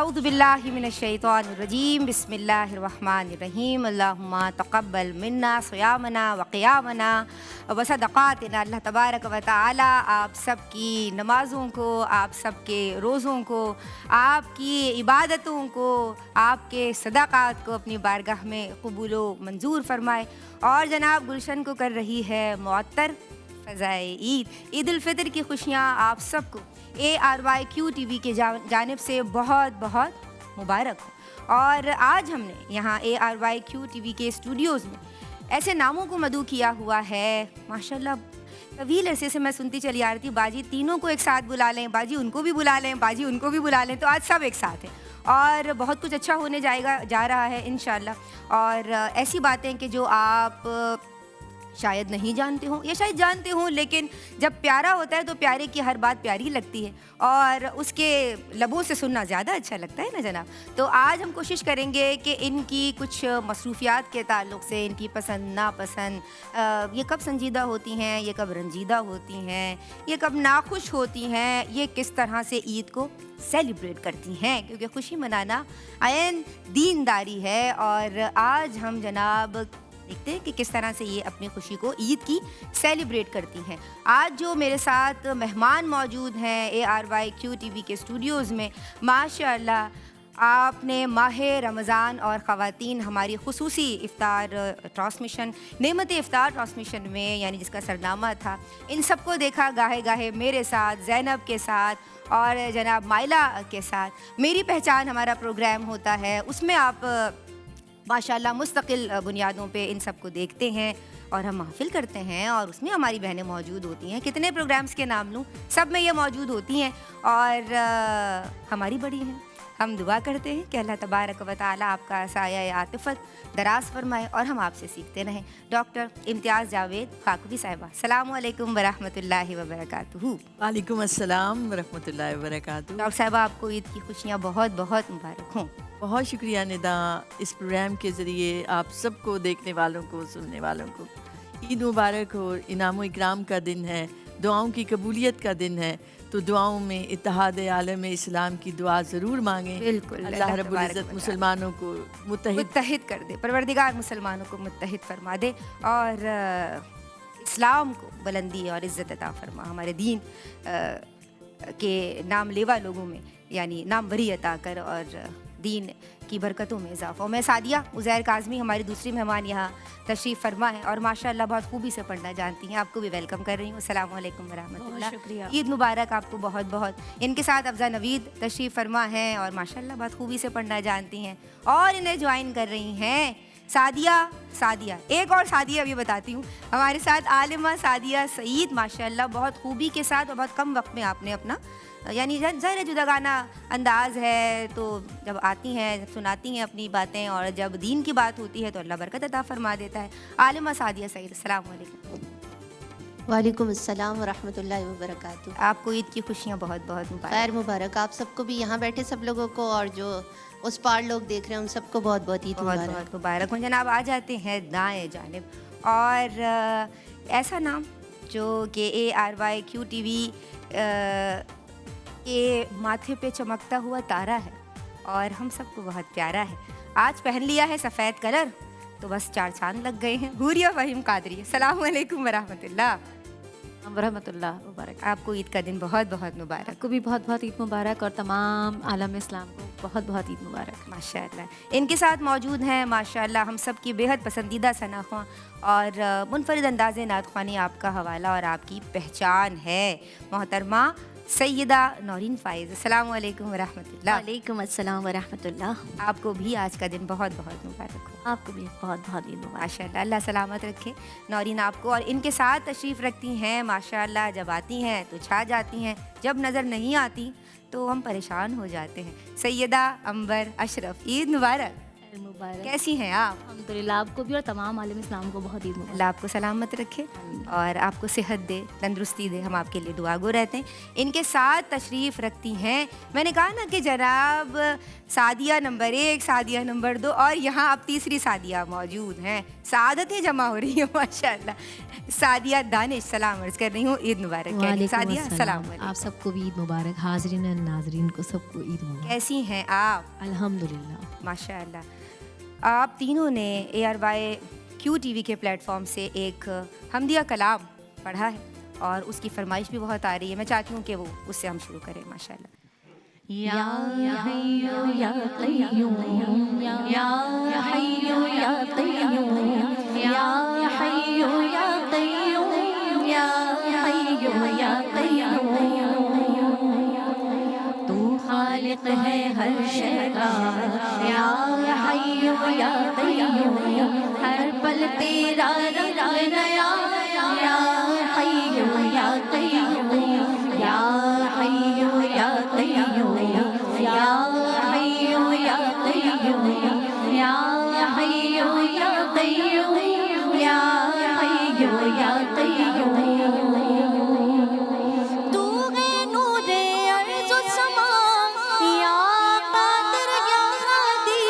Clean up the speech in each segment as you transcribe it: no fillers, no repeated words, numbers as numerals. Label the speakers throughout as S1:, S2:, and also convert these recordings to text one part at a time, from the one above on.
S1: औज़ुबिल्लाहि मिनश्शैतानिर्रजीम बिस्मिल्लाहिर्रहमानिर्रहीम अल्लाहुम्मा तक़ब्बल मिन्ना सियामना व क़ियामना व सदक़ातिना। अल्लाह तबारक व तआला आप सब की नमाज़ों को, आप सब के रोज़ों को, आपकी इबादतों को, आपके सदाक़ात को अपनी बारगाह में क़बूल व मंजूर फ़रमाए। और जनाब गुलशन को कर रही है मुअत्तर फ़ज़ाए ईद उल फ़ितर की खुशियाँ आप सबको ARYQ TV के जानिब से बहुत बहुत मुबारक हो। और आज हमने यहाँ ARYQ TV के स्टूडियोज़ में ऐसे नामों को मदऊ किया हुआ है माशाल्लाह। तवील अरसे से मैं सुनती चली आ रही थी, बाजी तीनों को एक साथ बुला लें, बाजी उनको भी बुला लें, बाजी उनको भी बुला लें, तो आज सब एक साथ हैं और बहुत कुछ अच्छा होने जा रहा है इंशाल्लाह। और ऐसी बातें कि जो आप शायद नहीं जानते हो या शायद जानते हो, लेकिन जब प्यारा होता है तो प्यारे की हर बात प्यारी लगती है और उसके लबों से सुनना ज़्यादा अच्छा लगता है ना जनाब। तो आज हम कोशिश करेंगे कि इनकी कुछ मसरूफियात के ताल्लुक़ से, इनकी पसंद नापसंद, ये कब संजीदा होती हैं, ये कब रंजीदा होती हैं, ये कब नाखुश होती हैं, ये किस तरह से ईद को सेलिब्रेट करती हैं, क्योंकि खुशी मनाना आयन दीनदारी है। और आज हम जनाब देखते हैं कि किस तरह से ये अपनी खुशी को ईद की सेलिब्रेट करती हैं। आज जो मेरे साथ मेहमान मौजूद हैं ARYQ TV के स्टूडियोज़ में, माशाअल्लाह आपने माह रमज़ान और ख़वातीन हमारी खुसूसी इफ़्तार ट्रांसमिशन, नेमत इफ़्तार ट्रांसमिशन में, यानी जिसका सरनामा था, इन सबको देखा गाहे गाहे मेरे साथ, ज़ैनब के साथ और जनाब माइला के साथ। मेरी पहचान हमारा प्रोग्राम होता है, उसमें आप माशाल्लाह मुस्तकिल बुनियादों पे इन सब को देखते हैं और हम महफ़िल करते हैं और उसमें हमारी बहनें मौजूद होती हैं। कितने प्रोग्राम्स के नाम लूँ, सब में ये मौजूद होती हैं और हमारी बड़ी हैं। हम दुआ करते हैं कि अल्लाह तबारक व तआला आपका साया आतिफ़त दराज फरमाए और हम आपसे सीखते रहें। डॉक्टर इम्तियाज़ जावेद खाकुबी साहिबा, अस्सलामु अलैकुम व रहमतुल्लाहि व बरकातुहू।
S2: वालेकुम अस्सलाम व रहमतुल्लाहि व बरकातुहू।
S1: डॉक्टर साहिबा, आपको ईद की खुशियाँ बहुत बहुत मुबारक हों।
S2: बहुत शुक्रिया निदा, इस प्रोग्राम के ज़रिए आप सबको, देखने वालों को, सुनने वालों को ईद मुबारक हो। इनाम इकराम का दिन है, दुआओं की कबूलियत का दिन है, तो दुआओं में इत्तेहाद आलम इस्लाम की दुआ ज़रूर मांगें।
S1: बिल्कुल,
S2: अल्लाह रब्बुल इज़्ज़त मुसलमानों को
S1: मुत्तहिद कर दे, परवरदिगार मुसलमानों को मुत्तहिद फरमा दे और इस्लाम को बुलंदी और इज़्ज़त अता फरमा। हमारे दीन के नाम लेवा लोगों में यानी नाम बरी अता कर और दीन की बरकतों में इजाफ़ा। मैं सादिया उज़ैर काज़मी, हमारी दूसरी मेहमान यहाँ तशरीफ़ फरमा है और माशाअल्लाह बहुत खूबी से पढ़ना जानती हैं। आपको भी वेलकम कर रही हूँ। अस्सलामु अलैकुम व रहमतुल्लाह। शुक्रिया, ईद मुबारक आपको बहुत बहुत। इनके साथ अफ़ज़ा नवीद तशरीफ़ फरमा हैं और माशाअल्लाह बहुत खूबी से पढ़ना जानती हैं और इन्हें ज्वाइन कर रही हैं सादिया, एक और सादिया भी बताती हूँ हमारे साथ, आलिमा सादिया सईद, माशाअल्लाह बहुत खूबी के साथ और बहुत कम वक्त में आपने अपना, यानी ज़ाहिर जुदागाना अंदाज़ है, तो जब आती हैं, जब सुनाती हैं अपनी बातें और जब दीन की बात होती है तो अल्लाह बरकत अता फरमा देता है। आलिमा सादिया सईद, अस्सलामु अलैकुम।
S3: वालेकुम अस्सलाम व रहमतुल्लाहि व बरकातुहू।
S1: आपको ईद की खुशियाँ बहुत बहुत मुबारक।
S3: खैर मुबारक आप सबको भी, यहाँ बैठे सब लोगों को और जो उस पार लोग देख रहे हैं उन सबको बहुत बहुत ईद मुबारक।
S1: बहुत मुबारक हो। जनाब आ जाते हैं दाएँ जानिब और ऐसा नाम जो कि ARYQ TV के माथे पे चमकता हुआ तारा है और हम सबको बहुत प्यारा है। आज पहन लिया है सफ़ेद कलर तो बस चार चांद लग गए हैं। हुरिया फ़हीम कादरी, अस्सलामु अलैकुम व रहमतुल्लाह।
S4: वरहमतुल्लाह मुबारक।
S1: आपको ईद का दिन बहुत बहुत मुबारक।
S4: आपको भी बहुत बहुत ईद मुबारक और तमाम आलम इस्लाम को बहुत बहुत ईद मुबारक।
S1: माशाअल्लाह इनके साथ मौजूद हैं माशाअल्लाह हम सब की बेहद पसंदीदा सनाख्वां और मुनफरिद अंदाज़े नात ख़्वानी आपका हवाला और आपकी पहचान है, मोहतरमा सैयदा नौरीन फ़ाइज़, अस्सलामु अलैकुम व रहमतुल्लाह।
S3: वालेकुम अस्सलाम व रहमतुल्लाह।
S1: आपको भी आज का दिन बहुत बहुत मुबारक हो।
S4: आपको भी बहुत बहुत ईद मुबारक।
S1: माशाअल्लाह, अल्लाह सलामत रखे नौरीन आपको। और इनके साथ तशरीफ़ रखती हैं माशाअल्लाह, जब आती हैं तो छा जाती हैं, जब नज़र नहीं आती तो हम परेशान हो जाते हैं। सैयदा अंबर अशरफ, ईद मुबारक।
S4: मुबारक।
S1: कैसी हैं आप?
S4: अल्हम्दुलिल्लाह, आपको भी और तमाम आलम इस्लाम को बहुत ईद मुबारक।
S1: अल्लाह आपको सलामत रखे और आपको सेहत दे, तंदुरुस्ती दे, हम आपके लिए दुआगो रहते हैं। इनके साथ तशरीफ़ रखती हैं, मैंने कहा ना कि जनाब सादिया नंबर 1, सादिया नंबर 2 और यहाँ अब तीसरी सादिया मौजूद हैं, सादतें जमा हो रही हैं माशाल्लाह। सादिया दानिश सलाम अर्ज कर रही हूँ, ईद मुबारक कह रही हूँ। सादिया सलाम
S5: आप
S1: अलैकुम।
S5: सबको भी ईद मुबारक, हाजरीन और नाजरीन को सबको ईद मुबारक।
S1: कैसी हैं आप?
S5: अल्हम्दुलिल्लाह।
S1: माशाल्लाह। आप तीनों ने ARY Q TV के प्लेटफॉर्म से एक हमदिया कलाम पढ़ा है और उसकी फरमाइश भी बहुत आ रही है। मैं चाहती हूँ कि वो उससे हम शुरू करें माशाल्लाह।
S5: या हय्यु या क़य्यूम, या हय्यु या क़य्यूम, या हय्यु या क़य्यूम, या हय्यु या क़य्यूम। तू खालिक है हर शै का, या हय्यु या क़य्यूम। हर पल तेरा रंग नया, या हय्यु या क़य्यूम, या हय्यु या क़य्यूम, या हय्यु या क़य्यूम, या हय्यु या क़य्यूम, या हय्यु या क़य्यूम। तू है नूरे अर्ज़ व समा, या क़ादिर या हादी।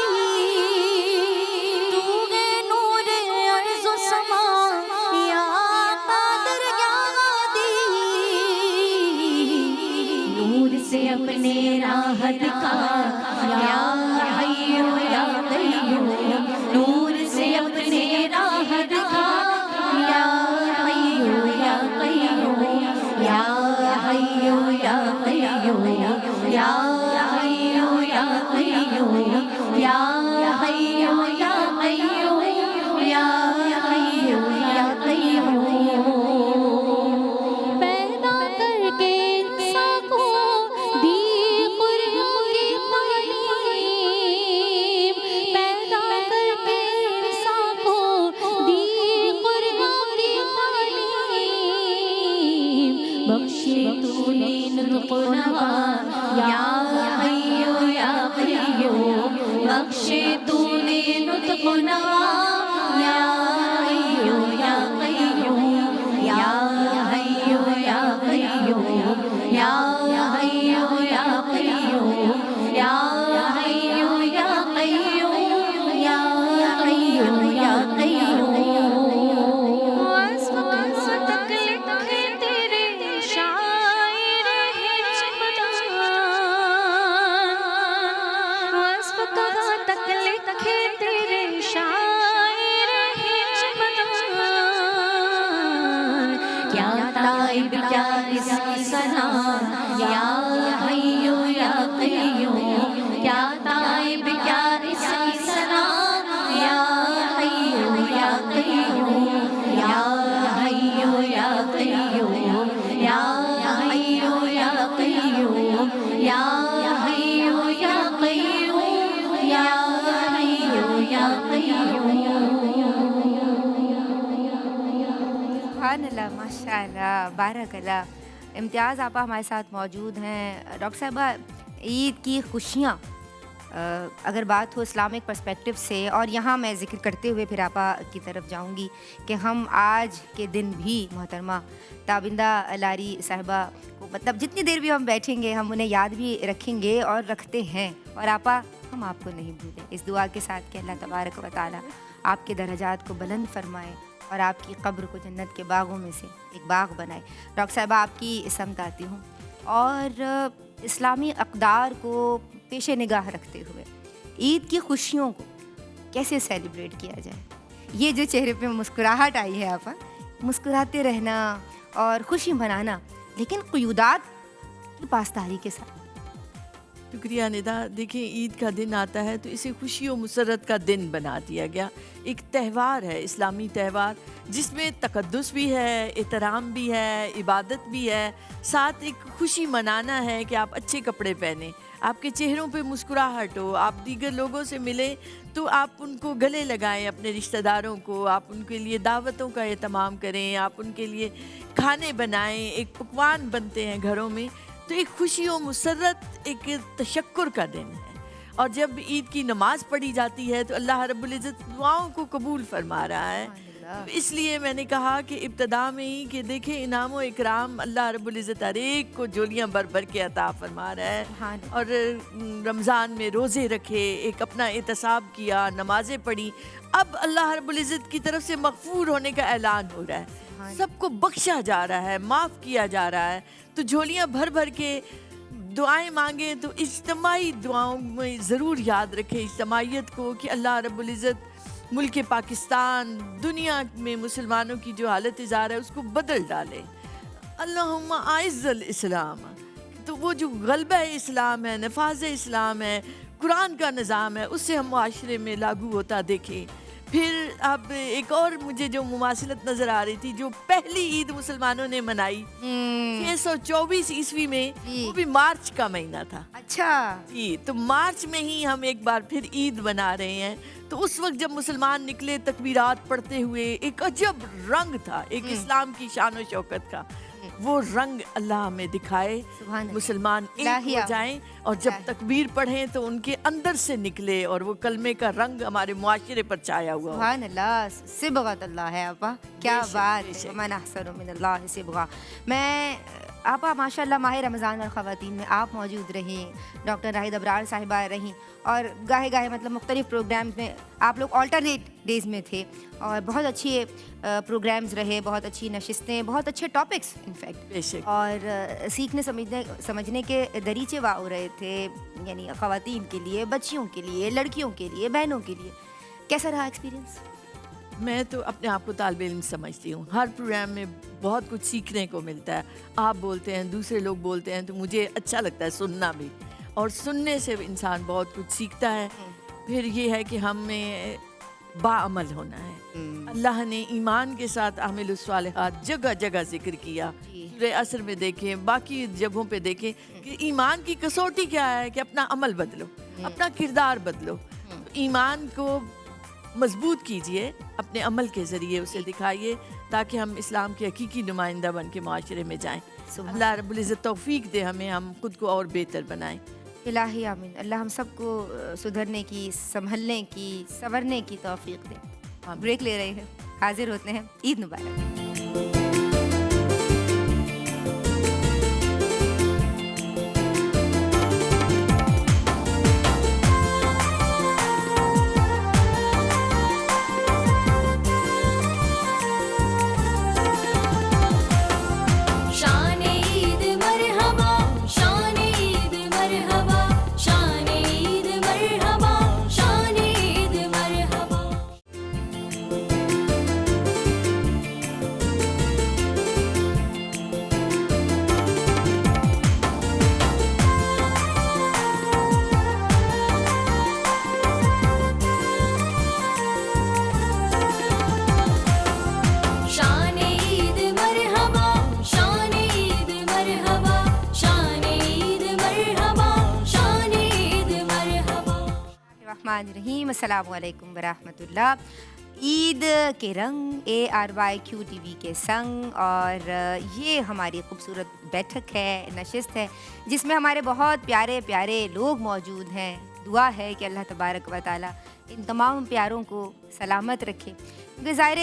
S5: तू है नूरे अर्ज़ व समा, या क़ादिर या हादी। नूर से अपने राह दिखा, या हय्यु या क़य्यूम। नूर से अपने राह दिखा, या हय्यु या क़य्यूम, या हय्यु या क़य्यूम, या हय्यु या क़य्यूम, या हय्यु या क़य्यूम, या हय्यु या क़य्यूम। पैदा करके इंसान को दी कुर्बान की तालीम, पैदा करके इंसान को दी कुर्बान की तालीम। बख्शे तूने नुत्क़ नवा, या हय्यु या क़य्यूम। बख्शे तूने नुत्क़ नवा, या हय्यु या क़य्यूम, या हय्यु या क़य्यूम, या हय्यु या क़य्यूम, या हय्यु या क़य्यूम, या हय्यु या क़य्यूम। क्या ताइब क्या इसकी सना, या हय्यु या क़य्यूम। क्या ताइब क्या इसकी सना, या हय्यु या क़य्यूम, या हय्यु या क़य्यूम, या हय्यु या क़य्यूम, या हय्यु या क़य्यूम, या हय्यु या क़य्यूम।
S1: सुभानअल्लाह माशाल्लाह बारकल्लाह। इम्तियाज़ आपा हमारे साथ मौजूद हैं। डॉक्टर साहबा, ईद की खुशियाँ अगर बात हो इस्लामिक पर्सपेक्टिव से, और यहाँ मैं ज़िक्र करते हुए फिर आपा की तरफ जाऊँगी कि हम आज के दिन भी मोहतरमा ताबिंदा लारी साहिबा को, मतलब जितनी देर भी हम बैठेंगे हम उन्हें याद भी रखेंगे और रखते हैं। और आपा, हम आपको नहीं भूलें। इस दुआ के साथ कि अल्लाह तबारक व तआला आपके दर्जात को बुलंद फरमाए और आपकी कब्र को जन्नत के बागों में से एक बाग बनाए। डॉक्टर साहिबा, आपकी समत आती हूँ और इस्लामी अक़दार को पेश निगाह रखते हुए ईद की खुशियों को कैसे सेलिब्रेट किया जाए। ये जो चेहरे पे मुस्कुराहट आई है आपा, मुस्कुराते रहना और खुशी मनाना, लेकिन क़ुयूदात की पासदारी के साथ।
S2: शुक्रिया निदा। देखिए, ईद का दिन आता है तो इसे खुशी और मुसरत का दिन बना दिया गया। एक त्यौहार है, इस्लामी त्यौहार, जिसमें तक़द्दुस भी है, एहतराम भी है, इबादत भी है, साथ एक खुशी मनाना है कि आप अच्छे कपड़े पहने, आपके चेहरों पे मुस्कुराहट हो, आप दीगर लोगों से मिलें तो आप उनको गले लगाएं, अपने रिश्तेदारों को, आप उनके लिए दावतों का एहतमाम करें, आप उनके लिए खाने बनाएं, एक पकवान बनते हैं घरों में। तो एक खुशी और मुसरत, एक तशक्कुर का दिन है। और जब ईद की नमाज़ पढ़ी जाती है तो अल्लाह रब्बुल इज़्ज़त दुआओं को कबूल फरमा रहा है। इसलिए मैंने कहा कि इब्तदा में ही कि देखें इनाम व इकराम अल्लाह रब्बुल इज़्ज़त हर एक को जोलियां भर भर के अता फरमा रहा है।
S1: हाँ।
S2: और रमज़ान में रोज़े रखे, एक अपना एहतसाब किया, नमाजें पढ़ी, अब अल्लाह रब्बुल इज़्ज़त की तरफ से मग़फ़ूर होने का ऐलान हो रहा है, सबको बख्शा जा रहा है, माफ़ किया जा रहा है। तो झोलियाँ भर भर के दुआएं मांगे तो इज्तिमाई दुआओं में ज़रूर याद रखें इज्तिमाइयत को कि अल्लाह रब्बुल इज़्ज़त मुल्क पाकिस्तान, दुनिया में मुसलमानों की जो हालत इज़ार है उसको बदल डाले। अल्लाहुम्मा आइज़्ज़ल इस्लाम, तो वो जो गलबा इस्लाम है, नफाज इस्लाम है, कुरान का निज़ाम है, उससे हम माशरे में लागू होता देखें। फिर अब एक और मुझे जो मुमासिलत नज़र आ रही थी, जो पहली ईद मुसलमानों ने मनाई 624 ईस्वी में, वो भी मार्च का महीना था।
S1: अच्छा
S2: जी, तो मार्च में ही हम एक बार फिर ईद मना रहे हैं। तो उस वक्त जब मुसलमान निकले तकबीरात पढ़ते हुए, एक अजब रंग था, एक इस्लाम की शान और शौकत का, वो रंग अल्लाह हमें दिखाए, मुसलमान एक हो जाएं और जब तकबीर पढ़ें तो उनके अंदर से निकले और वो कलमे का रंग हमारे मुआशरे पर छाया हुआ हो।
S1: सुभान अल्लाह, सिबगत अल्लाह है आपा, क्या बात है, मन अहसनु मिनल्लाहि सिबगा। मैं आपा माशाल्लाह माह रमज़ान और ख़वातीन में आप मौजूद रहीं, डॉक्टर राहिद अबरार साहिबा रहीं, और गाहे गाहे मतलब मुख्तलिफ़ प्रोग्राम्स में आप लोग अल्टरनेट डेज़ में थे और बहुत अच्छे प्रोग्राम्स रहे, बहुत अच्छी नशिस्तें, बहुत अच्छे टॉपिक्स इनफैक्ट, और सीखने समझने के दरीचे वाह हो रहे थे, यानी ख़वातीन के लिए, बच्चियों के लिए, लड़कियों के लिए, बहनों के लिए। कैसा रहा एक्सपीरियंस?
S2: मैं तो अपने आप को तालिब इल्म समझती हूँ। हर प्रोग्राम में बहुत कुछ सीखने को मिलता है। आप बोलते हैं, दूसरे लोग बोलते हैं, तो मुझे अच्छा लगता है सुनना भी, और सुनने से इंसान बहुत कुछ सीखता है। फिर ये है कि हमें बाअमल होना है। अल्लाह ने ईमान के साथ आमिलुस सालिहात जगह जगह जिक्र किया। सूरह असर में देखें, बाकी जगहों पे देखें कि ईमान की कसौटी क्या है कि अपना अमल बदलो, अपना किरदार बदलो। ईमान को मजबूत कीजिए, अपने अमल के ज़रिए उसे दिखाइए, ताकि हम इस्लाम के हकीकी नुमाइंदा बन के माशरे में जाएँ। अल्लाह रब्बुल इज़्ज़त तौफीक दे हमें, हम खुद को और बेहतर बनाएं।
S1: इलाही आमीन। अल्लाह हम सबको सुधरने की, संभलने की, संवरने की तौफीक दे। ब्रेक ले रहे हैं, हाजिर होते हैं। ईद मुबारक। रहीम, अस्सलामु अलैकुम वरहमतुल्लाह। ईद के रंग ARYQ TV के संग, और ये हमारी खूबसूरत बैठक है, नशिस्त है, जिसमें हमारे बहुत प्यारे प्यारे लोग मौजूद हैं। दुआ है कि अल्लाह तबारक व तआला इन तमाम प्यारों को सलामत रखे, क्योंकि ज़ाहिर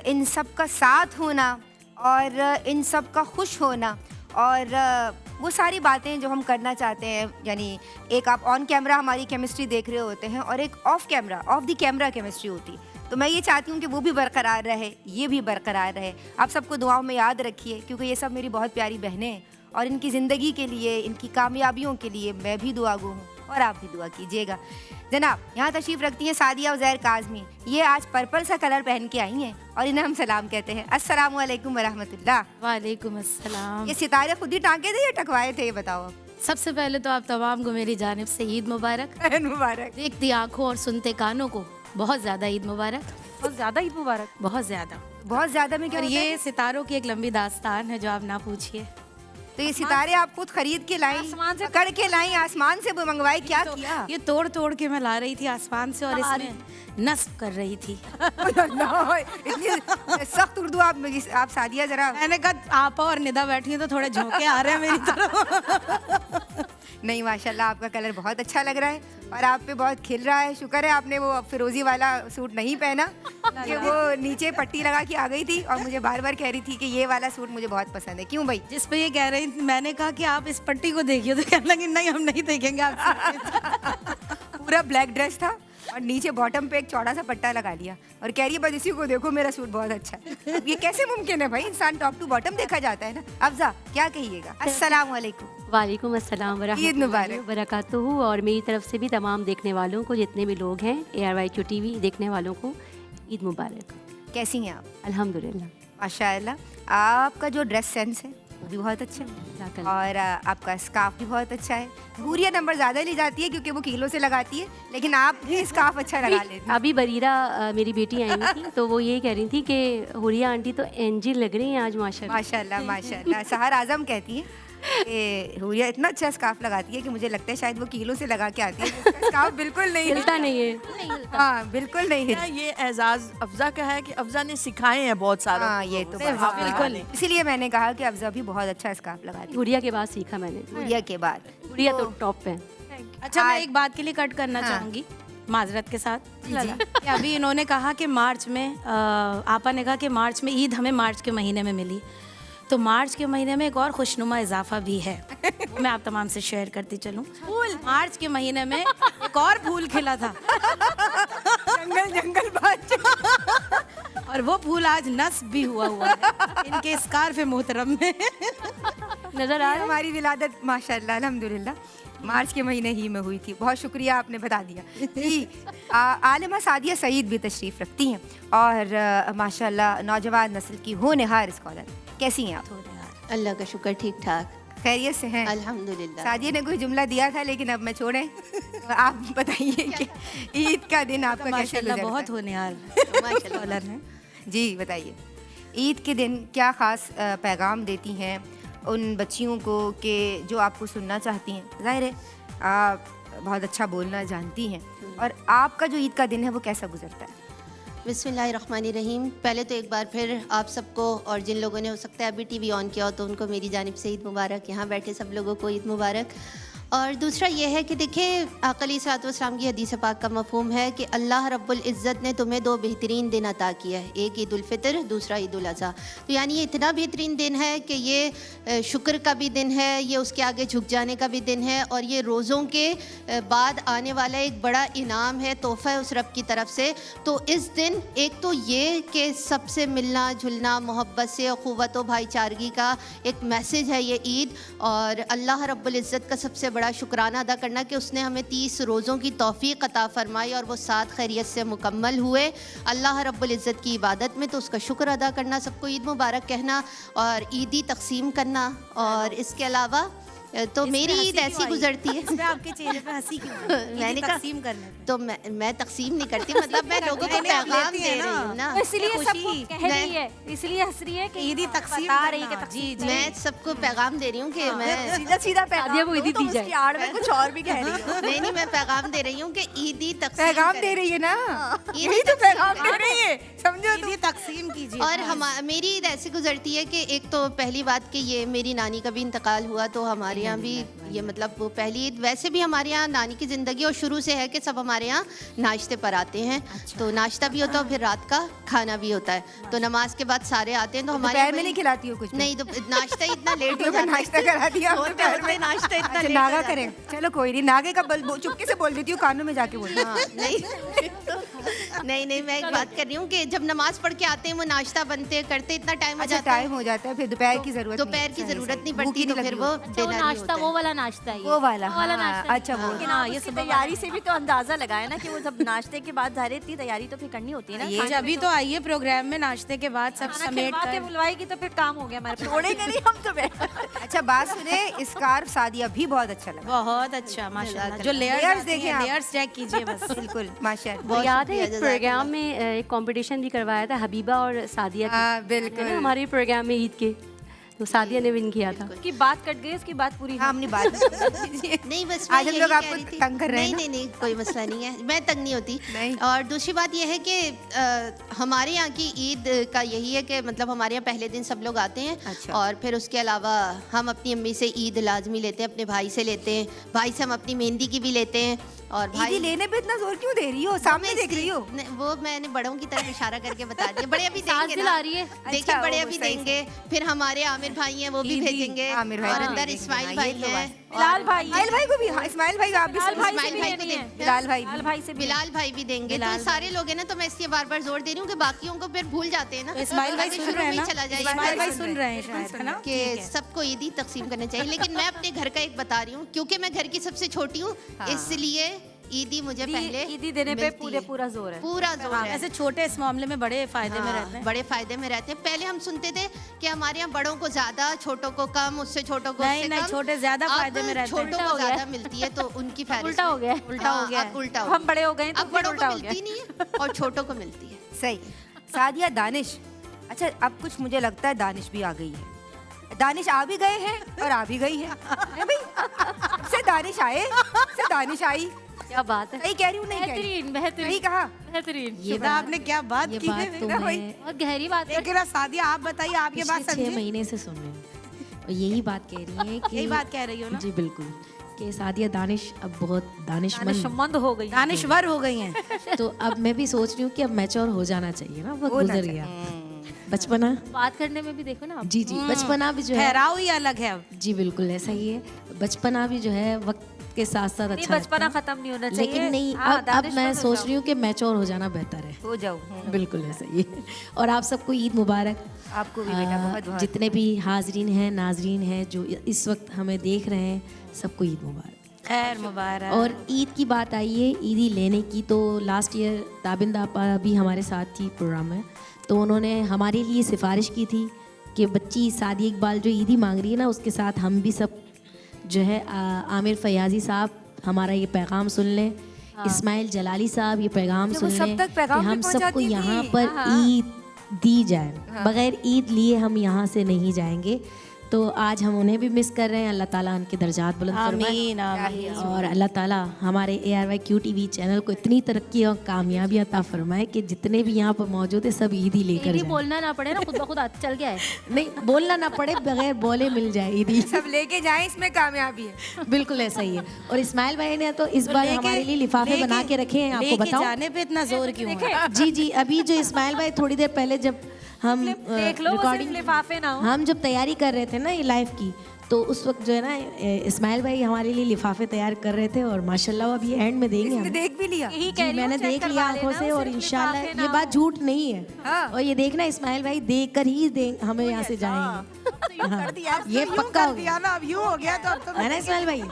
S1: इन सब का साथ होना और इन सब का खुश होना और वो सारी बातें जो हम करना चाहते हैं, यानी एक आप ऑन कैमरा हमारी केमिस्ट्री देख रहे होते हैं और एक of camera, of the camera chemistry होती, तो मैं ये चाहती हूँ कि वो भी बरकरार रहे, ये भी बरकरार रहे। आप सबको दुआओं में याद रखिए, क्योंकि ये सब मेरी बहुत प्यारी बहनें हैं और इनकी ज़िंदगी के लिए, इनकी कामयाबियों के लिए मैं भी दुआगो हूँ और आप भी दुआ कीजिएगा। जनाब, यहाँ तशरीफ़ रखती हैं सादिया उज़ैर काज़मी। ये आज पर्पल सा कलर पहन के आई हैं और इन्हें हम सलाम कहते हैं। अस्सलामु अलैकुम वरहमतुल्लाह।
S4: वालेकुम अस्सलाम।
S1: ये सितारे खुद ही टांके थे या टकवाए थे, ये बताओ।
S4: सबसे पहले तो आप तमाम को मेरी जानिब से ईद मुबारक।
S1: मुबारक।
S4: देखती आंखों और सुनते कानों को बहुत ज़्यादा ईद मुबारक।
S1: बहुत ज़्यादा ईद मुबारक।
S4: बहुत ज़्यादा।
S1: बहुत ज़्यादा में क्या
S4: और
S1: होता है?
S4: ये सितारों की एक लंबी दास्तान है जो आप ना पूछिए।
S1: तो ये सितारे आप खुद खरीद के लाई,
S4: आसमान से
S1: पकड़ के लाई, आसमान से मंगवाई, क्या किया?
S4: ये तोड़ तोड़ के मैं ला रही थी आसमान से और इसमें नस्ब कर रही थी।
S1: इतनी सख्त उर्दू आप सादिया जरा।
S4: मैंने कहा आपा और निदा बैठी हैं तो थोड़े झोंके आ रहे हैं मेरी तरफ।
S1: नहीं माशाल्लाह आपका कलर बहुत अच्छा लग रहा है और आप पे बहुत खिल रहा है। शुक्र है आपने वो फिरोजी वाला सूट नहीं पहना कि वो नीचे पट्टी लगा के आ गई थी और मुझे बार बार कह रही थी कि ये वाला सूट मुझे बहुत पसंद है। क्यों भाई?
S6: जिस पे ये कह रही थी, मैंने कहा कि आप इस पट्टी को देखिए, तो कहने लगी नहीं हम नहीं देखेंगे आप।
S1: पूरा ब्लैक ड्रेस था और नीचे बॉटम पे एक चौड़ा सा पट्टा लगा लिया और कह रही है बस इसी को देखो मेरा सूट बहुत अच्छा है। ये कैसे मुमकिन है भाई? इंसान टॉप टू बॉटम देखा जाता है ना। अफजा क्या कहिएगा? अस्सलाम वालेकुम।
S7: वालेकुम अस्सलाम
S1: ईद मुबारक।
S7: वरकatuhu। और मेरी तरफ से भी तमाम देखने वालों को, जितने भी लोग हैं ARYQ TV देखने वालों को ईद मुबारक।
S1: कैसी हैं आप?
S7: अल्हम्दुलिल्लाह।
S1: माशाअल्लाह आपका जो ड्रेस सेंस है वो भी बहुत अच्छा है और आपका स्कार्फ भी बहुत अच्छा है। हुरिया नंबर ज़्यादा ली जाती है क्योंकि वो किलो से लगाती है, लेकिन आप भी स्कार्फ अच्छा लगा लेती हैं।
S7: अभी बरीरा मेरी बेटी आई थी तो वो यही कह रही थी कि हुरिया आंटी तो एंजिल लग रही हैं आज माशाल्लाह।
S1: माशाल्लाह माशाल्लाह। सहर आजम कहती है कि हुरिया इतना अच्छा स्कार्फ लगाती है कि मुझे लगता है शायद वो किलो से लगा के आती है। उसका स्कार्फ बिल्कुल नहीं
S7: हिलता नहीं है।
S1: हाँ बिल्कुल नहीं हिलता।
S2: ये एजाज अफजा का है कि अफजा ने सिखाए हैं बहुत सारा।
S1: हाँ ये तो बात है।
S6: बिल्कुल।
S1: इसीलिए मैंने कहा कि अफजा भी बहुत अच्छा स्कार्फ लगाती है
S7: हुरिया के बाद सीखा मैंने।
S1: हुरिया के बाद।
S7: हुरिया तो टॉप पे।
S6: अच्छा, मैं एक बात के लिए कट करना चाहूंगी माजरत के साथ कि अभी इन्होंने कहा कि मार्च में आपा ने कहा कि मार्च में ईद हमें मार्च के महीने में मिली, तो मार्च के महीने में एक और खुशनुमा इजाफा भी है, वो मैं आप तमाम से शेयर करती चलूं। फूल मार्च के महीने में एक और फूल खिला था,
S1: जंगल जंगल बात।
S6: और वो फूल आज नस्ब भी हुआ है इनके स्कार्फ मोहतरम में।
S7: नजर आ रहा है?
S1: हमारी विलादत माशाल्लाह अल्हम्दुलिल्लाह मार्च के महीने ही में हुई थी। बहुत शुक्रिया आपने बता दिया जी। आलिमा सादिया सईद भी तशरीफ़ रखती हैं और माशाल्लाह नौजवान नस्ल की होनहार स्कॉलर। कैसी हैं आप?
S3: अल्लाह का शुक्र, ठीक ठाक,
S1: खैरियत से हैं?
S3: अल्हम्दुलिल्लाह।
S1: सादिया ने कोई जुमला दिया था लेकिन अब मैं छोड़ें। तो आप बताइए कि ईद का दिन आपका कैसे
S6: माशाल्लाह
S1: गुजरता
S6: बहुत
S1: है?
S6: होनहार
S3: माशाल्लाह।
S6: कॉलर है।
S1: जी बताइए, ईद के दिन क्या ख़ास पैगाम देती हैं उन बच्चियों को कि जो आपको सुनना चाहती हैं? ज़ाहिर है आप बहुत अच्छा बोलना जानती हैं, और आपका जो ईद का दिन है वो कैसा गुजरता है?
S3: बिस्मिल्लाहिर्रहमानिर्रहीम। पहले तो एक बार फिर आप सबको और जिन लोगों ने हो सकता है अभी टीवी ऑन किया हो तो उनको मेरी जानिब से ईद मुबारक। यहाँ बैठे सब लोगों को ईद मुबारक। और दूसरा ये है कि देखिए आका अलैहिस्सलाम की हदीस पाक का मफ़हूम है कि अल्लाह रब्बुल इज़्ज़त ने तुम्हें दो बेहतरीन दिन अता किया है, एक ईद उल फितर, दूसरा ईद उल अज़हा। तो यानी ये इतना बेहतरीन दिन है कि ये शुक्र का भी दिन है, ये उसके आगे झुक जाने का भी दिन है, और ये रोज़ों के बाद आने वाला एक बड़ा इनाम है, तोहफ़ा है उस रब की तरफ से। तो इस दिन एक तो ये कि सबसे मिलना जुलना, मोहब्बत से, अख़ुवत व भाईचारगी का एक मैसेज है ये ईद, और अल्लाह रब्बुल इज़्ज़त का सबसे बड़ा शुक्राना अदा करना कि उसने हमें 30 रोज़ों की तौफ़ीक़ अता फ़रमाई और वो 7 खैरियत से मुकम्मल हुए अल्लाह रब्बुल इज़्ज़त की इबादत में। तो उसका शुक्र अदा करना, सबको ईद मुबारक कहना और ईदी तकसीम करना। और इसके अलावा तो मेरी ईद ऐसी गुजरती है।
S6: इसमें आपके चेहरे पे हंसी क्यों?
S3: मैंने कहा
S6: तकसीम करने पे।
S3: तो मैं तकसीम नहीं करती, मतलब मैं लोगों को पैगाम दे रही हूँ ना।
S4: इसलिए सबको कह रही है, इसलिए हंस रही है कि
S6: ईदी तकसीम
S4: बता रही है कि
S6: करना।
S4: तकसीम।
S6: जी
S3: मैं सबको पैगाम दे रही हूँ कि मैं
S2: सीधा सीधा
S7: सादिया को ईदी दी जाए।
S2: आड़ में कुछ और भी कह रही हो।
S3: नहीं मैं पैगाम दे रही हूँ कि ईदी तकसीम
S1: पैगाम
S3: करें।
S1: दे रही है ना,
S3: ईदी
S1: यही तो
S3: तकसीम
S1: पैगाम दे
S3: करें।
S1: रही है, समझो
S6: ईदी तकसीम कीजिए।
S3: और मेरी ईद ऐसी गुजरती है कि एक तो पहली बात कि ये मेरी नानी का भी इंतकाल हुआ, तो हमारे यहाँ भी ये मतलब वो पहली ईद। वैसे भी हमारे यहाँ नानी की ज़िंदगी और शुरू से है कि सब हमारे यहाँ नाश्ते पर आते हैं। तो नाश्ता भी होता है, फिर रात का खाना भी होता है। तो नमाज के बाद सारे आते हैं। तो हमारे
S1: दोपहर में नहीं खिलाती हो कुछ भी?
S3: नहीं, तो नाश्ता इतना लेट हो
S1: तो
S3: जाता है।
S1: नाश्ता करा दिया
S3: दोपहर में नाश्ता इतना
S1: अच्छा,
S3: लेट हो
S1: नागा
S3: जाता है।
S1: करें, चलो कोई नहीं, नागे का चुपके से बोल देती हूँ, कानों में जाके बोल।
S3: हाँ, नहीं मैं एक बात कर रही हूँ कि जब नमाज पढ़ के आते हैं वो नाश्ता बनते करते इतना टाइम हो
S1: अच्छा
S3: जाता है।
S1: टाइम हो जाता है, फिर दोपहर की जरूरत
S3: दोपहर की ज़रूरत नहीं पड़ती, तो फिर वो
S4: वो
S3: डिनर ही
S4: नाश्ता
S3: होता
S4: वो
S3: है।
S4: वाला नाश्ता है ये।
S1: वो वाला
S4: हाँ, नाश्ता
S1: अच्छा वो
S2: लेकिन हाँ, ये तैयारी से भी तो अंदाजा लगाए ना कि वो जब नाश्ते के बाद ज़ाहिर है इतनी तैयारी तो फिर करनी होती है ना।
S6: आज अभी तो आइए प्रोग्राम में नाश्ते के बाद सब
S4: खाना
S6: समेट
S4: खिलवा के
S6: कर।
S4: बुलवाएगी तो फिर काम हो गया हमारे।
S2: छोड़ेंगे नहीं हम तुम्हें।
S1: अच्छा बात सुने, स्कार्फ सादिया भी बहुत अच्छा लगा।
S6: बहुत अच्छा माशाल्लाह। जो
S1: Layers
S6: लेयर्स
S1: देखें
S6: देखें,
S1: आप।
S6: लेयर्स चेक कीजिए बस।
S1: बिल्कुल माशाल्लाह।
S3: बहुत
S7: याद है
S3: शुक्रिया,
S7: एक
S3: जज़ाकल्लाह।
S7: प्रोग्राम में एक कंपटीशन भी करवाया था हबीबा और सादिया
S1: हाँ
S7: की,
S1: बिल्कुल।
S7: है ना, हमारे प्रोग्राम में ईद के। तो सादिया ने विन किया था।
S4: उसकी बात कट गई, उसकी बात पूरी
S1: हाँ हमने बात
S3: नहीं बस मैं
S1: आज हम
S3: यही
S1: लोग
S3: कह
S1: आपको
S3: रही थी।
S1: तंग कर रहे हैं
S3: नहीं नहीं नहीं कोई मसला नहीं है, मैं तंग नहीं होती।
S1: नहीं।
S3: और दूसरी बात यह है कि हमारे यहाँ की ईद का यही है कि मतलब हमारे यहाँ पहले दिन सब लोग आते हैं।
S1: अच्छा।
S3: और फिर उसके अलावा हम अपनी अम्मी से ईद लाजमी लेते हैं, अपने भाई से लेते हैं, भाई से हम अपनी मेहंदी की भी लेते हैं। और
S1: ईदी
S3: भाई
S1: लेने पे इतना जोर क्यों दे रही हो? सामने देख रही हो?
S3: नहीं, वो मैंने बड़ों की तरफ इशारा करके बता दिया। बड़े अभी
S4: सांस
S3: देंगे
S4: दिला
S3: ना,
S4: रही है।
S3: देखिए
S1: अच्छा,
S3: बड़े
S1: वो
S3: अभी
S1: सही
S3: देंगे, फिर हमारे आमिर भाई हैं वो भी
S1: ईदी,
S3: भेजेंगे,
S1: आमिर भाई
S3: और
S1: भी
S3: अंदर
S1: भेजेंगे।
S3: इस्माइल
S1: हाँ,
S3: भाई
S1: ये तो
S3: हैं,
S1: बात।
S4: बिलाल भाई,
S1: इस्माइल भाई को भी, हाँ इस्माइल भाई आप भी
S4: बिलाल भाई से
S3: इस्माइल
S4: भी
S3: भाई को
S4: लेनी
S3: दे-
S4: है।
S1: बिलाल भाई
S4: बिलाल भाई से भी
S3: बिलाल भाई भी देंगे। तो सारे लोग हैं ना, तो मैं इसलिए बार बार जोर दे रही हूँ कि बाकियों को फिर भूल जाते हैं ना।
S6: तो इस्माइल भाई
S3: अभी
S6: सुन
S3: शुरू
S6: रहे हैं
S3: में
S6: ना,
S3: ही चला जाए
S6: इस्माइल भाई सुन रहे हैं शायद, है ना?
S3: कि सबको ईदी तकसीम करना चाहिए। लेकिन मैं अपने घर का एक बता रही हूँ, क्योंकि मैं घर की सबसे छोटी हूँ, इसलिए ईदी मुझे पहले
S4: ईदी देने पे
S3: मिलती है।
S4: पूरा जोर है।
S3: पूरा जोर है।
S6: ऐसे छोटे इस मामले में बड़े फायदे में
S3: हाँ,
S6: रहते हैं।
S3: बड़े फायदे में रहते हैं। पहले हम सुनते थे कि हमारे यहाँ बड़ों को ज्यादा, छोटों को कम, उससे छोटों को
S6: नहीं,
S3: उससे
S6: नहीं,
S3: कम।
S6: छोटे ज्यादा
S3: अब
S6: फायदे में रहते हैं।
S3: छोटों
S4: उल्टा
S3: को
S4: हो गया
S3: ज्यादा मिलती है, तो उनकी फहरिस्त
S4: उल्टा हो
S3: में-
S4: गया है।
S6: उल्टा हो
S3: हाँ,
S6: गया
S3: अब
S6: है।
S3: उल्टा हो
S4: हम
S3: गया।
S4: बड़े हो गए हैं तो
S3: अब
S4: फिर
S3: बड़ों
S4: उल्टा
S3: को
S4: हो गया।
S3: मिलती नहीं है और छोटों को मिलती है।
S1: सही। सादिया, दानिश, अच्छा अब कुछ मुझे लगता है दानिश भी आ गई है। दानिश आ भी गए हैं और आ भी गई है भाई। अब से दानिश आए, से दानिश आई।
S4: क्या बात है,
S1: सही कह रही हूँ, नहीं कह रही?
S4: बेहतरीन बेहतरीन
S1: सही कहा।
S4: बेहतरीन।
S6: ये तो आपने क्या बात
S8: ये
S6: की
S8: बात
S6: है?
S8: तो
S1: ना भाई।
S8: मैं
S4: बहुत गहरी बात है।
S6: लेकिन सादिया आप बताइए, आप ये बात
S8: पिछले 6
S6: समझे?
S8: महीने से सुन रही हूँ और यही बात कह रही है कि
S6: यही बात कह रही हो ना?
S8: जी बिल्कुल, कि सादिया दानिश अब बहुत दानिशमंद,
S4: दानिशमंद हो गई।
S6: दानिश्वर हो गई हैं।
S8: तो अब मैं भी सोच रही हूँ कि अब मैच्योर हो जाना चाहिए ना, वक्त
S1: होना
S8: गुजर
S1: चाहिए।
S8: गया। बचपना,
S4: बात करने में भी देखो ना आप।
S8: जी जी, बचपना भी जो है,
S6: ठहराव ही अलग है अब।
S8: जी बिल्कुल ऐसा ही है। बचपना भी जो है वक्त के साथ साथ
S4: नहीं,
S8: अच्छा
S4: बचपना
S8: लगता है।
S4: खत्म नहीं होना चाहिए।
S8: लेकिन नहीं,
S4: हाँ,
S8: अब
S4: दानिशमंद
S8: मैं
S4: हो
S8: सोच
S4: जाओ।
S8: रही हूँ कि मैच्योर हो जाना बेहतर है।
S1: हो जाओ।
S8: बिल्कुल ऐसा ही है। और आप सबको ईद मुबारक।
S1: आपको भी बेटा बहुत बहुत।
S8: जितने भी हाजरीन हैं, नाजरीन हैं जो इस वक्त हमें देख रहे हैं, सबको ईद मुबारक।
S6: खैर मुबारक।
S8: और ईद की बात आई है, ईदी लेने की, तो लास्ट ईयर ताबिंदा आपा भी हमारे साथ थी प्रोग्राम में, तो उन्होंने हमारे लिए सिफारिश की थी कि बच्ची सादिया इकबाल जो ईदी मांग रही है ना, उसके साथ हम भी सब जो है आमिर फयाजी साहब हमारा ये पैगाम सुन लें, इस्माइल जलाली साहब ये पैगाम
S1: अच्छा,
S8: सुन
S1: वो सब
S8: लें
S1: तक
S8: कि
S1: पैगाम भी
S8: हम सबको
S1: पहुंचाती
S8: यहाँ
S1: थी।
S8: पर ईद दी जाए, बगैर ईद लिए हम यहाँ से नहीं जाएंगे। तो आज हम उन्हें भी मिस कर रहे हैं। अल्लाह ताला उनके दर्जात बुलंद फरमाए
S6: आमीन आमीन।
S8: और अल्लाह ताला हमारे ARYQ TV चैनल को इतनी तरक्की और कामयाबी अता फरमाए कि जितने भी यहाँ पर मौजूद है सब ईदी लेकर
S4: ईदी
S8: जाएं।
S4: बोलना ना पड़े ना, खुद ब खुद चल गया है।
S8: नहीं बोलना ना पड़े, बगैर बोले मिल जाए ईदी।
S1: सब लेके जाएं, इसमें कामयाबी है।
S8: बिल्कुल ऐसा ही है। और इस्माइल भाई ने तो इस बार हमारे लिए लिफाफे बना के रखे हैं, आपको
S6: लेके
S8: बताओ।
S6: जाने पे इतना जोर क्यों है?
S8: जी जी, अभी जो इस्माइल भाई थोड़ी देर पहले जब हम
S4: देख लो, वो सिर्फ लिफाफे ना हो।
S8: हम जब तैयारी कर रहे थे ना ये लाइव की, तो उस वक्त जो है ना इस्माइल भाई हमारे लिए लिफाफे तैयार कर रहे थे और माशाल्लाह वो अभी एंड में देंगे
S1: इसने
S8: हम।
S1: देख भी लिया।
S4: यही
S8: जी,
S4: कह रही हूँ,
S8: मैंने
S4: चेक
S8: देख
S4: करवा
S8: लिया आंखों
S4: लेना,
S8: से
S4: वो
S8: और
S4: सिर्फ
S8: इंशाल्लाह
S4: लिफाफे ना
S8: ये
S4: हो।
S8: बात झूठ नहीं है।
S1: हाँ।
S8: और ये देखना इस्माइल भाई देख कर ही हमें यहाँ से जाएंगे। हाँ, ये पक्का हो गया
S6: ना, अब यूं हो गया तो अब तो
S8: है ना इस्माइल भाई,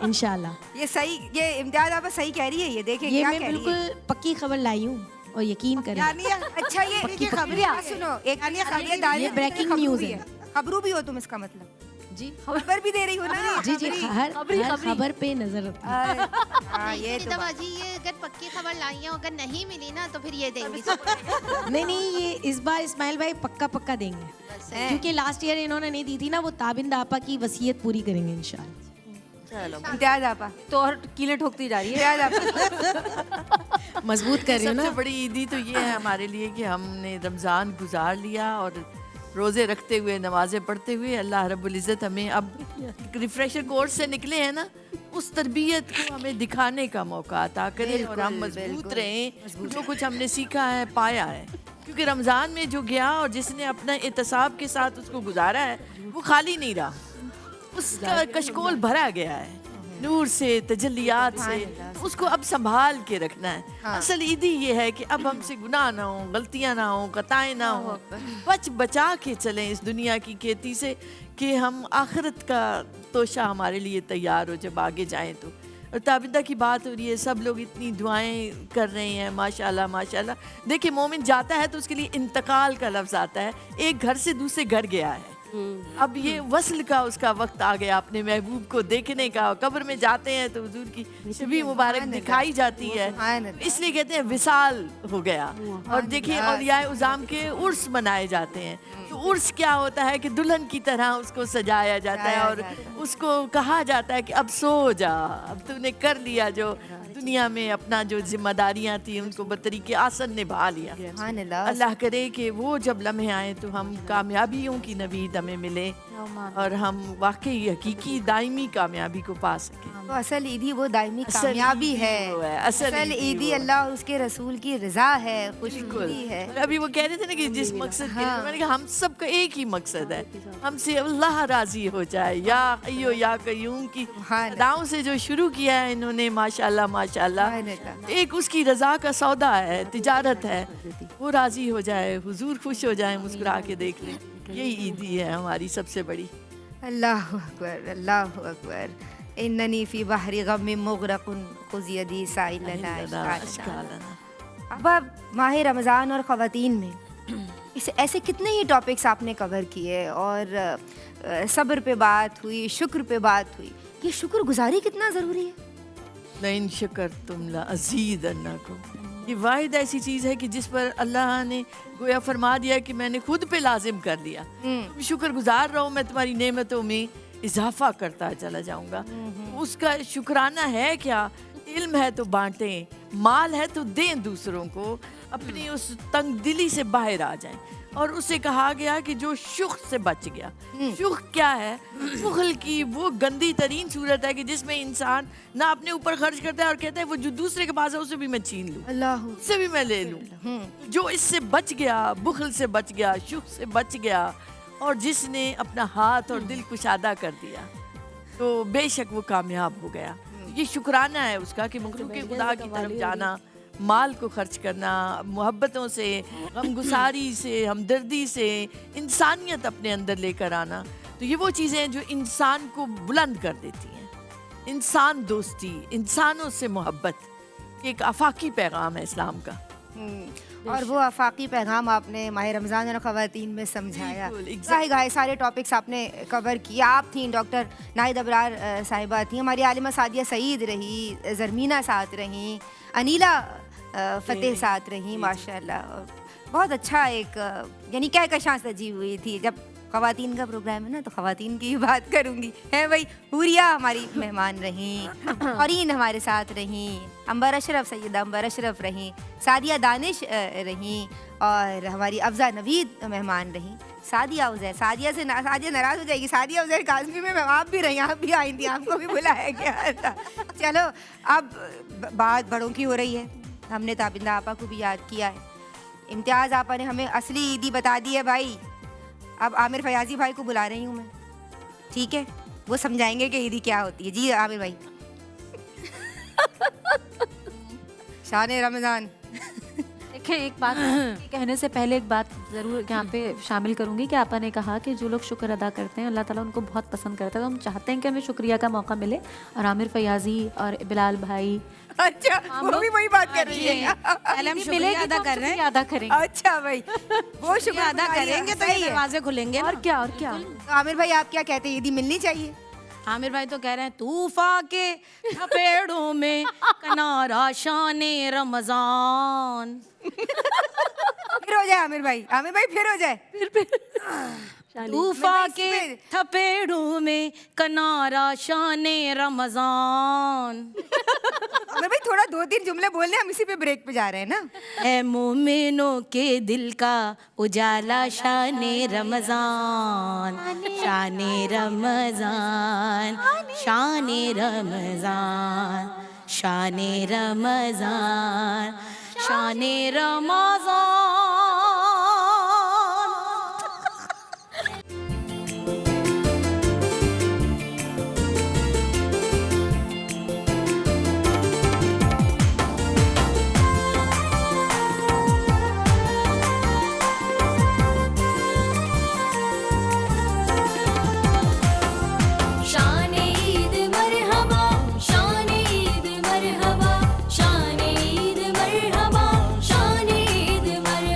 S8: इंशाल्लाह।
S1: ये सही, ये इम्तियाज आप सही कह रही है। ये देखें
S8: ये
S1: क्या
S8: मैं
S1: कह रही है।
S8: बिल्कुल पक्की खबर लाई हूँ और यकीन करें।
S6: यानी
S1: अच्छा ये
S8: पक्की
S1: खबरें सुनो, एक
S6: खबरें
S8: ये breaking news है।
S1: खबरू भी हो तुम, इसका मतलब
S8: जी
S1: खबर भी दे रही हो ना।
S8: जी जी, हर खबर पे नजर रखती हूँ।
S1: हाँ, ये तो बात।
S3: जी ये अगर पक्की खबर लाई है, अगर नहीं मिली ना तो फिर ये देंगे।
S8: नहीं नहीं, ये इस बार इस्माइल भाई पक्का पक्का देंगे, क्योंकि लास्ट ईयर इन्होंने नहीं दी थी ना, वो ताबिंदा आपा की वसीयत पूरी करेंगे इंशाल्लाह।
S4: चलो,
S1: इम्तियाज आपा,
S4: तो और कीलें ठोकती जा रही है।
S1: इम्तियाज आपा।
S8: मजबूत कर रही हो
S2: सबसे
S8: ना।
S2: बड़ी ईदी तो ये है हमारे लिए कि हमने रमज़ान गुजार लिया और रोज़े रखते हुए, नमाजें पढ़ते हुए अल्लाह रब्बुल इज़्ज़त हमें अब रिफ्रेशर कोर्स से निकले हैं ना, उस तरबियत को हमें दिखाने का मौका अता करे और हम मजबूत रहें। जो कुछ हमने सीखा है, पाया है, क्योंकि रमज़ान में जो गया और जिसने अपना एहतसाब के साथ उसको गुजारा है, वो खाली नहीं रहा, उसका कशकोल भरा गया है नूर से, तजल्लियात से। उसको अब संभाल के रखना है। असल ईदी ये है कि अब हमसे गुनाह ना हो, गलतियां ना हो, खताएं ना हो, बचा के चलें इस दुनिया की खेती से, कि हम आखिरत का तोशा हमारे लिए तैयार हो जब आगे जाएं तो। और ताबिदा की बात हो रही है, सब लोग इतनी दुआएं कर रहे हैं, माशाल्लाह माशाल्लाह। देखिए मोमिन जाता है तो उसके लिए इंतकाल का लफ्ज़ आता है, एक घर से दूसरे घर गया है, अब ये वस्ल का उसका वक्त आ गया, अपने महबूब को देखने का। कब्र में जाते हैं तो हुजूर की शबी मुबारक दिखाई जाती है, इसलिए कहते हैं विसाल हो गया। और देखिए औलियाए उज़ाम के उर्स मनाए जाते हैं, तो उर्स क्या होता है कि दुल्हन की तरह उसको सजाया जाता है और उसको कहा जाता है कि अब सो जा, अब तूने कर लिया जो दुनिया में अपना जो जिम्मेदारियां थी उनको बतरीके आसन निभा लिया। अल्लाह करे कि वो जब लम्हे आए तो हम कामयाबियों की नवीद हमें मिले और हम वाकई हकीकी दायमी कामयाबी को पा सकें।
S1: तो असल ईदी वो दायमी कामयाबी है, असल ईदी अल्लाह उसके रसूल की रजा है, खुशनुदी है।
S2: अभी वो कह रहे थे ना कि जिस मकसद के लिए, मैंने कहा हम सबका एक ही मकसद है, हमसे अल्लाह राजी हो जाए। या अय्यो या कयूम की अदाओं से जो शुरू किया है इन्होंने माशाल्लाह माशाल्लाह, एक उसकी रजा का सौदा है, तिजारत है, वो राजी हो जाए, हुजूर खुश हो जाए, मुस्कुरा के देख लें, यही ईदी है हमारी सबसे बड़ी।
S1: अल्लाहु अकबर, अल्लाहु अकबर। इन्ननी फी बहरी गम्मिन मुग़रक़ुन ख़ुज़ यदी साइलन अश्कालना। अब माह रमज़ान और ख़वातीन में ऐसे कितने ही टॉपिक्स आपने कवर किए, और सब्र पे बात हुई, शुक्र पे बात हुई। ये शुक्रगुजारी कितना ज़रूरी है?
S2: लइन शकर तुम लअज़ीदन्नकुम, ये वाहिद ऐसी चीज़ है कि जिस पर अल्लाह ने गोया फरमा दिया कि मैंने खुद पे लाजिम कर दिया, तुम शुक्रगुजार रहो, मैं तुम्हारी नेमतों में इजाफा करता चला जाऊंगा। उसका शुक्राना है क्या? इल्म है तो बांटें, माल है तो दें दूसरों को, अपनी उस तंग दिली से बाहर आ जाएं। और उससे कहा गया कि जो शुख से बच गया, शुख क्या है? बुखल की वो गंदी तरीन सूरत है कि जिसमें इंसान ना अपने ऊपर खर्च करता है और कहता है वो जो दूसरे के पास है उसे भी मैं छीन लूं,
S1: अल्लाह
S2: उससे भी मैं ले लूं। जो इससे बच गया, बुखल से बच गया, शुख से बच गया, और जिसने अपना हाथ और दिल कुशादा कर दिया, तो बेशक वो कामयाब हो गया। ये शुक्राना है उसका कि मखलूक खुदा की तरफ जाना, माल को खर्च करना, मोहब्बतों से, गमगुसारी से, हमदर्दी से, इंसानियत अपने अंदर लेकर आना। तो ये वो चीज़ें हैं जो इंसान को बुलंद कर देती हैं। इंसान दोस्ती, इंसानों से मोहब्बत, एक आफाकी पैगाम है इस्लाम का।
S1: और वो आफाकी पैगाम आपने माह रमज़ान और ख़वातीन में समझाया। गाहे सारे टॉपिक्स आपने कवर किया। आप थी डॉक्टर नाहिद अबरार साहिबा थी, हमारी आलिमा सादिया सईद रही, ज़रमीना साथ रहीं, अनीला फ़तेह साथ रहीं, माशाल्लाह। बहुत अच्छा एक यानी क्या कशां सजी हुई थी। जब ख़वातीन का प्रोग्राम है ना तो ख़वातीन की बात करूँगी, है भाई। हुरिया हमारी मेहमान रहीं, औरीन हमारे साथ रहीं, अंबर अशरफ, सैयदा अंबर अशरफ रहीं, सादिया दानिश रहीं, और हमारी अफ़ज़ा नवीद मेहमान रहीं। सादिया उज़ैर, सादिया नाराज़ हो जाएगी। सादिया उज़ैर काज़मी में आप भी रहीं, आप भी आई थी, आपको भी बुलाया गया था। चलो अब बात बड़ों की हो रही है, हमने ताबिंदा आपा को भी याद किया है, इम्तियाज़ आपा ने हमें असली ईदी बता दी है भाई। अब आमिर फयाजी भाई को बुला रही हूँ मैं, ठीक है? वो समझाएंगे कि ईदी क्या होती है। जी आमिर भाई। शान रमज़ान।
S4: देखें, एक बात कहने से पहले एक बात ज़रूर यहाँ पे शामिल करूँगी कि आपा ने कहा कि जो लोग शुक्र अदा करते हैं अल्लाह ताला उनको बहुत पसंद करता है। तो हम चाहते हैं कि हमें शुक्रिया का मौका मिले, और आमिर फयाजी और बिलाल भाई,
S1: अच्छा वो भी वही बात कर रही है।
S6: पहले हम शुक्रिया अदा कर रहे हैं,
S4: अदा करेंगे।
S1: अच्छा भाई, वो शुक्रिया
S6: अदा करेंगे तो ये दरवाजे खुलेंगे।
S4: और क्या, और क्या।
S1: तो आमिर भाई आप क्या कहते हैं, ईदी मिलनी चाहिए?
S6: आमिर भाई तो कह रहे हैं तूफा के थपेड़ों में कनारा शाने रमजान।
S1: फिर हो जाए आमिर भाई, आमिर भाई फिर हो जाए।
S6: तूफा के थपेड़ों में कनारा शाने रमजान।
S1: आमिर भाई थोड़ा 2-3 जुमले बोलने, हम इसी पे ब्रेक पे जा रहे हैं ना।
S6: है मोमिनों के दिल का उजाला शाने रमजान, शाने रमजान, शाने रमजान, शाने रमजान, शाने रमजान।
S5: शान ईद मरहबा, शान ईद मरहबा, शान ईद मरहबा, शान ईद मरहबा।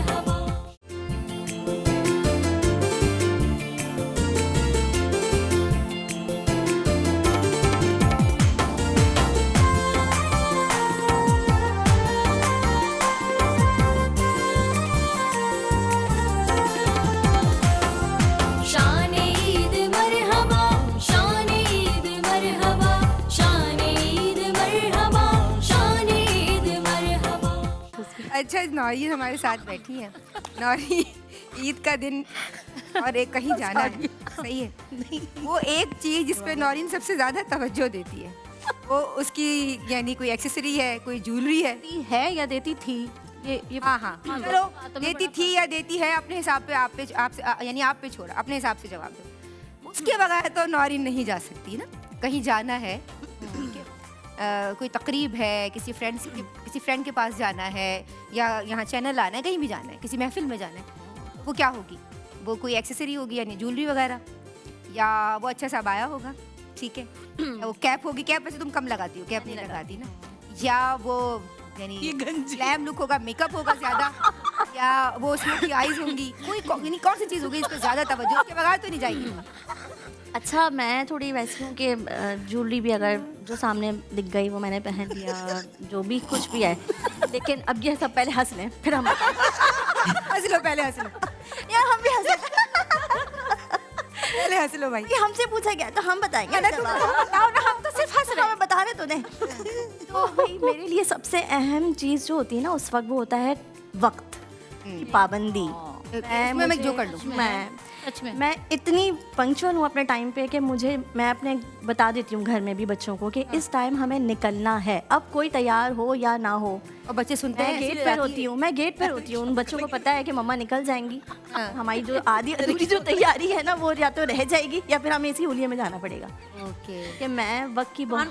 S1: अच्छा, नौरीन हमारे साथ बैठी है। नौरीन, ईद का दिन और एक कहीं जाना है, सही है। वो एक चीज़ जिस पे नौरीन सबसे ज़्यादा तवज्जो देती है, वो उसकी यानी कोई एक्सेसरी है, कोई ज्वेलरी है।
S4: देती है या देती थी, ये
S1: हाँ हाँ, चलो देती थी या देती है अपने हिसाब पे, आप पे यानी आप पे छोड़ा, अपने हिसाब से जवाब दो। उसके बगैर तो नौरीन नहीं जा सकती ना। कहीं जाना है, ठीक है, कोई तकरीब है, किसी फ्रेंड के पास जाना है, या यहाँ चैनल आना है, कहीं भी जाना है, किसी महफिल में जाना है, वो क्या होगी? वो कोई एक्सेसरी होगी, यानी ज्वेलरी वगैरह, या वो अच्छा सा बाया होगा, ठीक है, या वो कैप होगी। कैप वैसे तुम कम लगाती हो, कैप नहीं लगाती ना। या वो यानी ग्लैम लुक होगा, मेकअप होगा ज़्यादा, या वो स्मोकी आईज होंगी, कोई यानी कौन सी चीज़ होगी इस पर ज़्यादा तवज्जो, उसके बगैर तो नहीं जाएगी।
S5: अच्छा, मैं थोड़ी वैसी हूँ कि ज्वेलरी भी अगर जो सामने दिख गई वो मैंने पहन लिया, जो भी कुछ भी है। लेकिन अब ये सब पहले हंस लें, फिर हम
S1: हंस लो, पहले हंस लो
S5: यार, हम भी हंस
S1: पहले हंस लो भाई।
S5: ये हमसे पूछा गया तो हम बताएंगे ना,
S1: बताओ ना, हम तो सिर्फ हंस रहे हैं।
S5: हमें बता रहे तूने। तो भाई मेरे लिए सबसे अहम चीज़ जो होती है ना उस वक्त, वो होता है वक्त की पाबंदी।
S1: मैं जो कर लूँ,
S5: मैं इतनी पंक्चुअल हूँ अपने टाइम पे कि मैं अपने बता देती हूँ घर में भी बच्चों को कि इस टाइम हमें निकलना है, अब कोई तैयार हो या ना हो।
S1: और बच्चे सुनते हैं।
S5: गेट पर होती हूँ, मैं गेट पर होती हूँ, उन बच्चों को पता है कि मम्मा निकल जाएंगी। हमारी जो आधी अधूरी जो तैयारी है ना वो या तो रह जाएगी या फिर हमें इसी हुलिये में जाना पड़ेगा। कि मैं वक्त की बहुत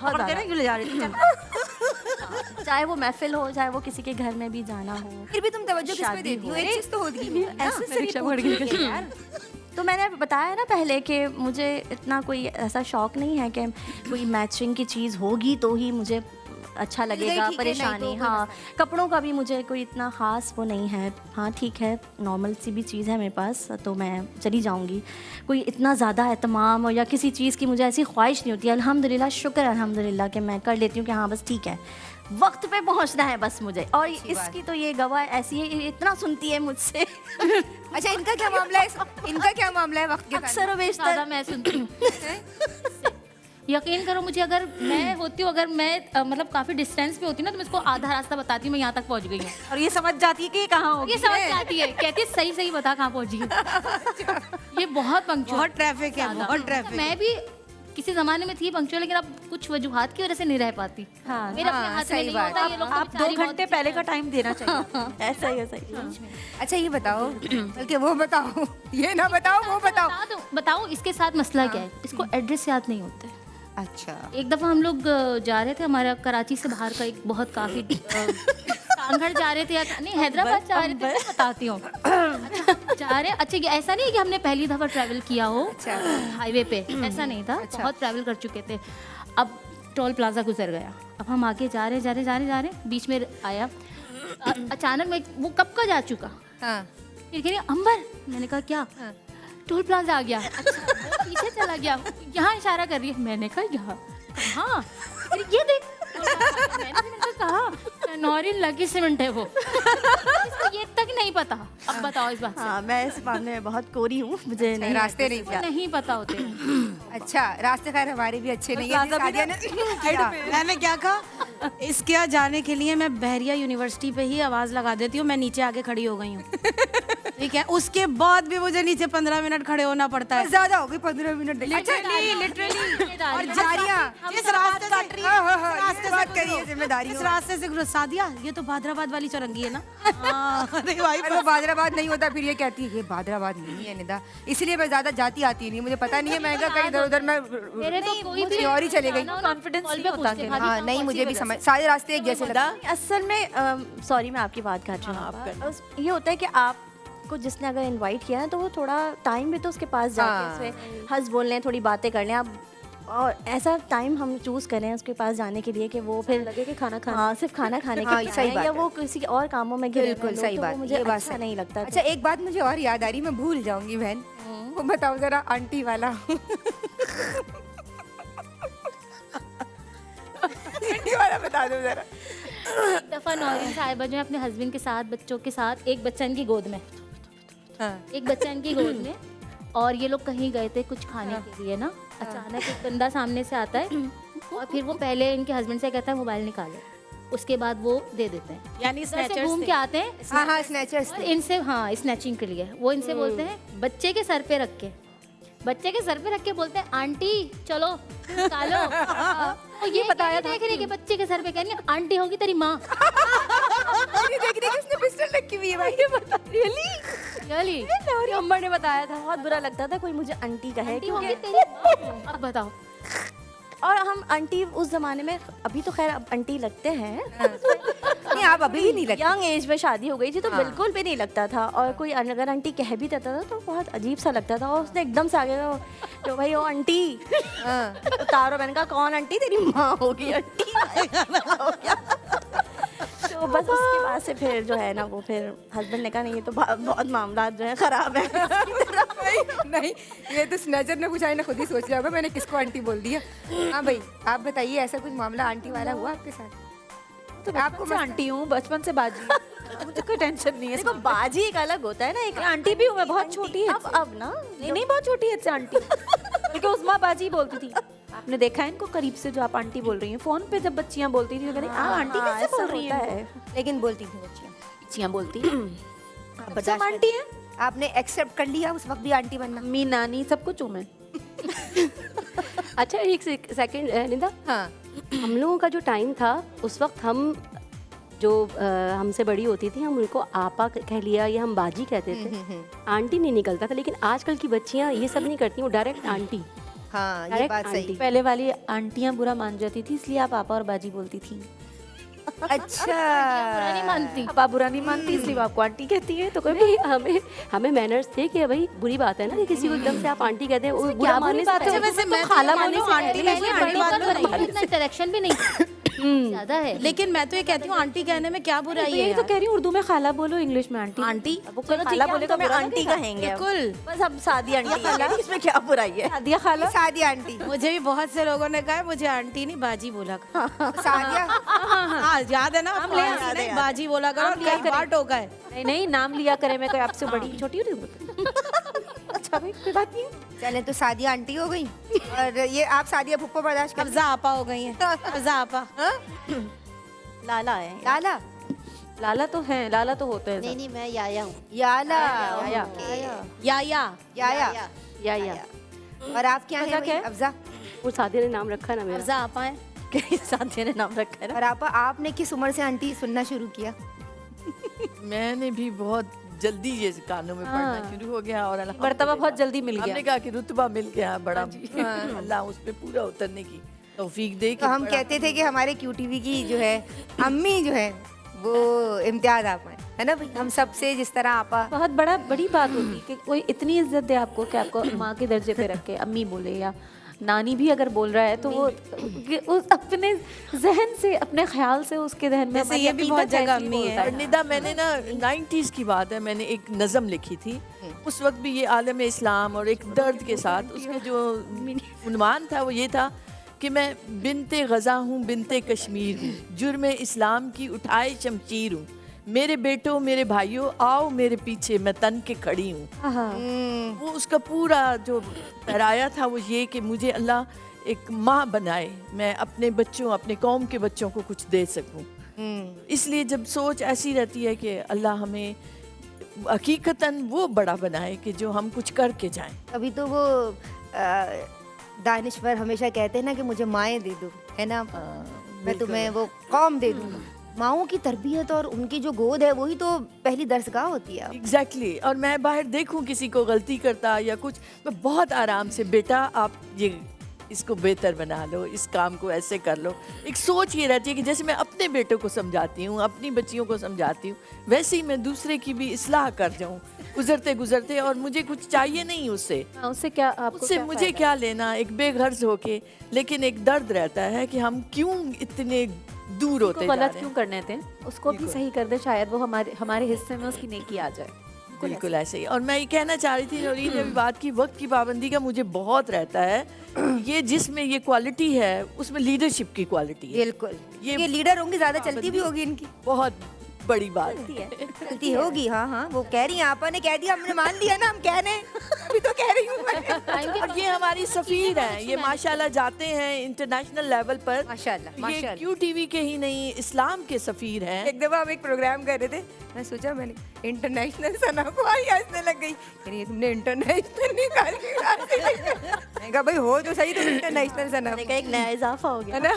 S5: चाहे वो महफिल हो, चाहे वो किसी के घर में भी जाना हो।
S1: फिर भी तुम तवज्जो किस पे देती हो? एक चीज़ तो होगी यार।
S5: तो मैंने बताया ना पहले कि मुझे इतना कोई ऐसा शौक नहीं है कि कोई मैचिंग की चीज़ होगी तो ही मुझे अच्छा लगेगा। परेशानी, हाँ, कपड़ों का भी मुझे कोई इतना ख़ास वो नहीं है। हाँ ठीक है, नॉर्मल सी भी चीज़ है मेरे पास तो मैं चली जाऊँगी। कोई इतना ज़्यादा एहतमाम या किसी चीज़ की मुझे ऐसी ख्वाहिश नहीं होती। अल्हम्दुलिल्लाह, शुक्र अल्हम्दुलिल्लाह कि मैं कर लेती हूँ कि हाँ बस ठीक है, वक्त पे पहुंचना है बस मुझे। और इसकी तो ये गवाह ऐसी है, ये इतना सुनती है मुझसे।
S1: अच्छा, इनका क्या मामला है? इनका क्या मामला है वक्त के?
S5: अक्सर
S4: ज़्यादा मैं सुनती हूँ। यकीन करो मुझे, अगर मैं होती हूँ, अगर मैं मतलब काफ़ी डिस्टेंस पे होती ना, तो मैं इसको आधा रास्ता बताती हूँ, मैं यहाँ तक पहुँच गई हूँ।
S6: और ये समझ जाती है कि ये कहाँ होगी।
S4: ये समझ जाती है, कहती है सही सही बता कहाँ पहुँची है। ये बहुत पंक्चुअल,
S6: बहुत ट्रैफिक है, बहुत ट्रैफिक।
S4: मैं भी किसी ज़माने में थी पंक्चुअल, लेकिन अब कुछ वजूहात की वजह से नहीं रह पाती।
S5: हाँ,
S4: मेरे अपने हाथ में नहीं होता। ये लोग
S6: आप 2 घंटे पहले का टाइम देना चाहिए।
S5: ऐसा ही ऐसा ही।
S1: अच्छा ये बताओ, बल्कि वो बताओ, ये ना बताओ, वो बताओ।
S4: बताओ इसके साथ मसला क्या है? इसको एड्रेस याद नहीं होते।
S1: अच्छा,
S4: एक दफ़ा हम लोग जा रहे थे, हमारा कराची से बाहर का एक बहुत काफ़ी कांगड़ जा रहे थे या नहीं हैदराबाद जा रहे थे, मैं बताती हूँ। जा रहे, अच्छा ये ऐसा नहीं है कि हमने पहली दफ़ा ट्रैवल किया हो हाईवे पे, ऐसा नहीं था। बहुत ट्रैवल कर चुके थे। अब टोल प्लाजा गुजर गया, अब हम आगे जा रहे, बीच में आया अचानक में, वो कब का जा चुका। फिर कह रही अंबर, मैंने कहा क्या? टोल प्लाजा आ गया। अच्छा, वो पीछे चला गया, यहाँ इशारा कर रही है। मैंने कहा यहाँ कहाँ? ये देख, मैंने कहा नौरीन लकी सीमेंट है वो। ये तक नहीं पता। अब बताओ इस बात से।
S5: हाँ, मैं इस मामले में बहुत कोरी हूँ, मुझे नहीं
S1: रास्ते
S4: नहीं पता होते।
S1: अच्छा, रास्ते खैर हमारे भी अच्छे नहीं है।
S6: मैंने क्या कहा, इसके यहाँ जाने के लिए मैं बहरिया यूनिवर्सिटी पे ही आवाज़ लगा देती हूँ, मैं नीचे आके खड़ी हो गई हूँ। ठीक है, उसके बाद भी मुझे नीचे 15 मिनट खड़े होना पड़ता है।
S1: ज्यादा हो गई 15 मिनट। अच्छा
S6: लिटरली।
S1: और जारियां
S6: जिस रास्ते
S1: काट रही है, बात करिए जिम्मेदारी।
S6: इस रास्ते से सादिया, ये तो भादराबाद वाली चौरंगी है ना।
S1: अरे भाई, वो भादराबाद नहीं होता, फिर ये कहती है ये भादराबाद नहीं है निदा, इसलिए मैं ज्यादा जाती आती नहीं, मुझे पता नहीं है। मैं कहीं इधर उधर मैं
S4: मेरे तो कोई भी
S1: और ही चले गई।
S4: कॉन्फिडेंस नहीं होता।
S1: हाँ नहीं, मुझे भी समझ, सारे रास्ते एक जैसे लगता।
S5: असल में सॉरी मैं आपकी बात काट रही हूँ। ये होता है कि आपको जिसने अगर इनवाइट किया है तो वो थोड़ा टाइम भी तो उसके पास जाके उसमें हंस बोल लें, थोड़ी बातें कर लें आप, और ऐसा टाइम हम चूज़ करें उसके पास जाने के लिए कि वो फिर लगे कि खाना खाना, हाँ सिर्फ खाना खाने के लिए
S1: सही बात
S5: या वो किसी और कामों में घिरे
S1: बिल्कुल सही बात,
S5: मुझे अच्छा नहीं लगता।
S1: अच्छा एक बात मुझे और याद आ रही, मैं भूल जाऊंगी बहन, वो बताओ जरा आंटी वाला। आंटी वाला बता दो जरा।
S4: एक दफ़ा नौरीन साहिबा जो है अपने हस्बैंड के साथ, बच्चों के साथ, एक बच्चा इनकी गोद में, एक बच्चा इनकी गोद में, और ये लोग कहीं गए थे कुछ खाने के लिए ना। अचानक एक बंदा सामने से आता है और फिर वो पहले इनके हस्बैंड से कहता है मोबाइल निकालो।
S7: उसके बाद वो दे देते हैं।
S6: यानी
S7: इधर से
S6: स्नैचर्स
S7: घूम
S6: थे।
S7: के आते हैं
S1: हाँ स्नैचर्स
S7: और इनसे हाँ स्नैचिंग के लिए वो इनसे बोलते हैं बच्चे के सर पे रख के, बच्चे के सर पे रख के बोलते हैं आंटी चलो निकालो। और ये बताया देख रही कि बच्चे के सर पे कह रही आंटी होगी तेरी माँ।
S1: देख रही किसने पिस्टल रखी हुई है भाई।
S7: रियली
S5: मेरी अम्मा ने बताया था, बहुत बुरा लगता था कोई मुझे आंटी कहे,
S7: आंटी होगी
S5: क्योंकि
S7: तेरी माँ। अब बताओ
S5: और हम आंटी उस जमाने में, अभी तो खैर अब आंटी लगते हैं,
S1: नहीं आप अभी भी नहीं लगती।
S5: यंग एज में शादी हो गई थी तो बिल्कुल भी नहीं लगता था। और कोई अगर आंटी कह भी देता था तो बहुत अजीब सा लगता था। और उसने एकदम से आगे तो भाई वो आंटी उतारो, मैंने कहा कौन आंटी, तेरी माँ होगी आंटी। हो गया। तो बस उसके बाद से फिर जो है ना वो फिर हस्बैंड ने कहा नहीं ये तो बहुत मामला जो है खराब है।
S1: नहीं ये तो स्नैचर ने पूछा है ना, खुद ही सोच लिया होगा मैंने किसको आंटी बोल दिया। हाँ भाई आप बताइए ऐसा कुछ मामला आंटी वाला हुआ आपके साथ?
S4: तो आपको मैं आंटी हूँ, बचपन से बाजी मुझे कोई टेंशन नहीं है।
S5: देखो बाजी एक अलग होता है ना, एक
S4: आंटी भी हूँ मैं, बहुत छोटी है
S5: अब ना
S4: नहीं बहुत छोटी है आंटी, क्योंकि उस्मा बाजी बोलती थी। आपने देखा है इनको करीब से जो आप आंटी बोल रही हैं, फोन पे जब बच्चियां बोलती थी तो आंटी कैसे बोल रही है,
S1: लेकिन बोलती थी बच्चियाँ।
S4: बच्चियां बोलती
S1: आप
S4: सब
S1: बर्दाश्त
S4: आंटी है,
S1: आपने एक्सेप्ट कर लिया उस वक्त भी आंटी बनना?
S4: अम्मी नानी सब कुछ हूँ मैं।
S7: अच्छा एक सेकंड निदा,
S1: हाँ
S7: हम लोगों का जो टाइम था उस वक्त हम जो हमसे बड़ी होती थी हम उनको आपा कह लिया या हम बाजी कहते थे, आंटी नहीं निकलता था। लेकिन आजकल की बच्चियां ये सब नहीं करती, वो डायरेक्ट आंटी।
S1: हाँ ये
S7: डायरेक्ट
S1: बात सही।
S7: आंटी।
S4: पहले वाली आंटियां बुरा मान जाती थी इसलिए आप पापा और बाजी बोलती थी।
S1: अच्छा
S7: बुरा नहीं मानती,
S4: अब आप बुरा नहीं मानती इसलिए वो आपको आंटी कहती है। तो कोई
S7: भाई हमें मैनर्स थे कि भाई बुरी बात है ना कि किसी को एकदम से आप आंटी कहते हैं, वो बुरा मानने से
S4: बात है?
S6: वैसे मैं तो
S4: खाला
S6: ये मानती
S4: बोलो,
S6: हूँ,
S4: आंटी
S6: पहले
S4: बोलो,
S6: आंटी बात
S7: बड़ी
S6: नहीं।
S7: बात इतना इंटरेक्शन भी नहीं ज्यादा है।
S6: लेकिन मैं तो ये कहती हूँ आंटी कहने में क्या बुराई है
S4: यही तो
S6: यार?
S4: कह रही हूँ, उर्दू में खाला बोलो, इंग्लिश में आंटी।
S6: आंटी
S4: अब वो कोई खाला बोलेगा
S5: मैं
S4: बुरा
S5: आंटी कहेंगे अब।
S6: बिल्कुल।
S5: बस अब सादी आंटी खाला, इसमें क्या बुराई है?
S4: सादिया खाला।
S1: सादिया आंटी।
S6: मुझे भी बहुत से लोगों ने कहा है, मुझे आंटी नहीं बाजी बोला कर।
S1: सादिया
S6: हाँ याद है ना,
S4: नाम ले
S6: आंटी
S4: याद
S6: नहीं, बाजी बोला करो।
S4: नाम लिया
S6: कई बार टोका है।
S4: नहीं नहीं नाम लिया करे, मैं कोई आपसे बड़ी छोटी हूँ। अच्छा भाई कोई बात नहीं।
S1: चले तो सादिया आंटी हो गई और ये आप सादिया फुप्पो बर्दाश्त कर।
S6: कब्जा आपा हो गई है। कब्जा आपा।
S5: लाला है।
S1: लाला
S4: लाला तो है, लाला तो होते हैं
S3: नहीं
S4: सब।
S3: नहीं मैं याया हूँ।
S1: याला
S4: या
S6: या
S1: याया और आप क्या
S4: अफ़ज़ा
S1: हैं
S4: क्या है?
S1: अफजा?
S7: वो सादिया ने नाम रखा ना मेरा।
S6: कब्जा आपा है।
S5: सादिया ने नाम रखा है ना।
S1: और आपने किस उम्र से आंटी सुनना शुरू किया?
S2: मैंने भी बहुत जल्दी ये कानों में पढ़ना शुरू हो गया और
S4: मर्तबा बहुत जल्दी मिल
S2: हमने
S4: गया।
S2: कहा कि रुतबा मिल गया बड़ा। अल्लाह उस पे पूरा उतरने की तौफीक दे।
S1: तो हम कहते थे कि हमारे QTV की जो है अम्मी जो है वो इम्तियाज आपा है ना भाई, हम सबसे जिस तरह आपा।
S4: बहुत बड़ी बात होती है कि कोई इतनी इज्जत दे आपको कि आपको माँ के दर्जे पे रख के अम्मी बोले, या नानी भी अगर बोल रहा है तो वो अपने जहन से, अपने ख्याल से उसके जहन में।
S6: वैसे ये भी बहुत जगह अम्मी है।
S2: और निदा मैंने ना 90s की बात है, मैंने एक नज़म लिखी थी उस वक्त भी, ये आलम इस्लाम और एक दर्द के साथ। उसका जो उन्वान था वो ये था कि मैं बिनते गज़ा हूँ, बिनते कश्मीर हूँ, जुर्म इस्लाम की उठाए शमशीर हूँ, मेरे बेटों मेरे भाइयों आओ मेरे पीछे मैं तन के खड़ी हूँ। वो उसका पूरा जो पहराया था वो ये कि मुझे अल्लाह एक माँ बनाए, मैं अपने बच्चों, अपने कौम के बच्चों को कुछ दे सकूँ। इसलिए जब सोच ऐसी रहती है कि अल्लाह हमें हकीकतन वो बड़ा बनाए कि जो हम कुछ करके जाएं।
S1: अभी तो वो दानिश्वर हमेशा कहते हैं ना कि मुझे माएँ दे दो, है ना, मैं तुम्हें वो कौम दे दूँगा। माओं की तरबियत और उनकी जो गोद है वही तो पहली दरसगाह होती है।
S2: एग्जैक्टली और मैं बाहर देखूं किसी को गलती करता या कुछ, मैं बहुत आराम से, बेटा आप ये इसको बेहतर बना लो, इस काम को ऐसे कर लो। एक सोच ये रहती है कि जैसे मैं अपने बेटों को समझाती हूँ, अपनी बच्चियों को समझाती हूँ, वैसे ही मैं दूसरे की भी इस्लाह कर जाऊँ गुजरते गुजरते। और मुझे कुछ चाहिए नहीं उससे,
S4: उससे क्या आपको
S2: उससे मुझे क्या लेना, एक बेगर्ज होके। लेकिन एक दर्द रहता है कि हम क्यों इतने दूर होते जा
S4: गलत
S2: रहे
S4: क्यों
S2: हैं।
S4: करने थे, उसको भी सही कर दे, शायद वो हमारे हिस्से में उसकी नेकी आ जाए।
S2: बिल्कुल ऐसे ही। और मैं ये कहना चाह रही थी, नौरीन ने भी बात की, वक्त की पाबंदी का मुझे बहुत रहता है। ये जिसमें ये क्वालिटी है उसमें लीडरशिप की क्वालिटी है।
S1: बिल्कुल ये लीडर होंगी, ज्यादा चलती भी होगी इनकी।
S2: बहुत बड़ी बात।
S1: गलती होगी, हाँ हाँ, वो कह रही हैं, आपा ने कह दिया, हमने मान लिया ना, हम कह रहे हैं, अभी तो कह रही हूँ मैं।
S2: और ये हमारी सफीर हैं, ये माशाल्लाह जाते हैं इंटरनेशनल लेवल पर।
S1: माशाल्लाह,
S2: ये
S1: माशाल्लाह।
S2: क्यू टीवी के ही नहीं, इस्लाम के सफीर हैं।
S1: एक दफा हम एक प्रोग्राम कर रहे थे, मैं सोचा मैंने इंटरनेशनल सना को आई हंसने लग गई, ये तुमने इंटरनेशनल निकाल के मैंने कहा भाई हो तो सही, तुम इंटरनेशनल सना
S5: मैंने कहा एक नया इजाफा हो गया
S1: है ना।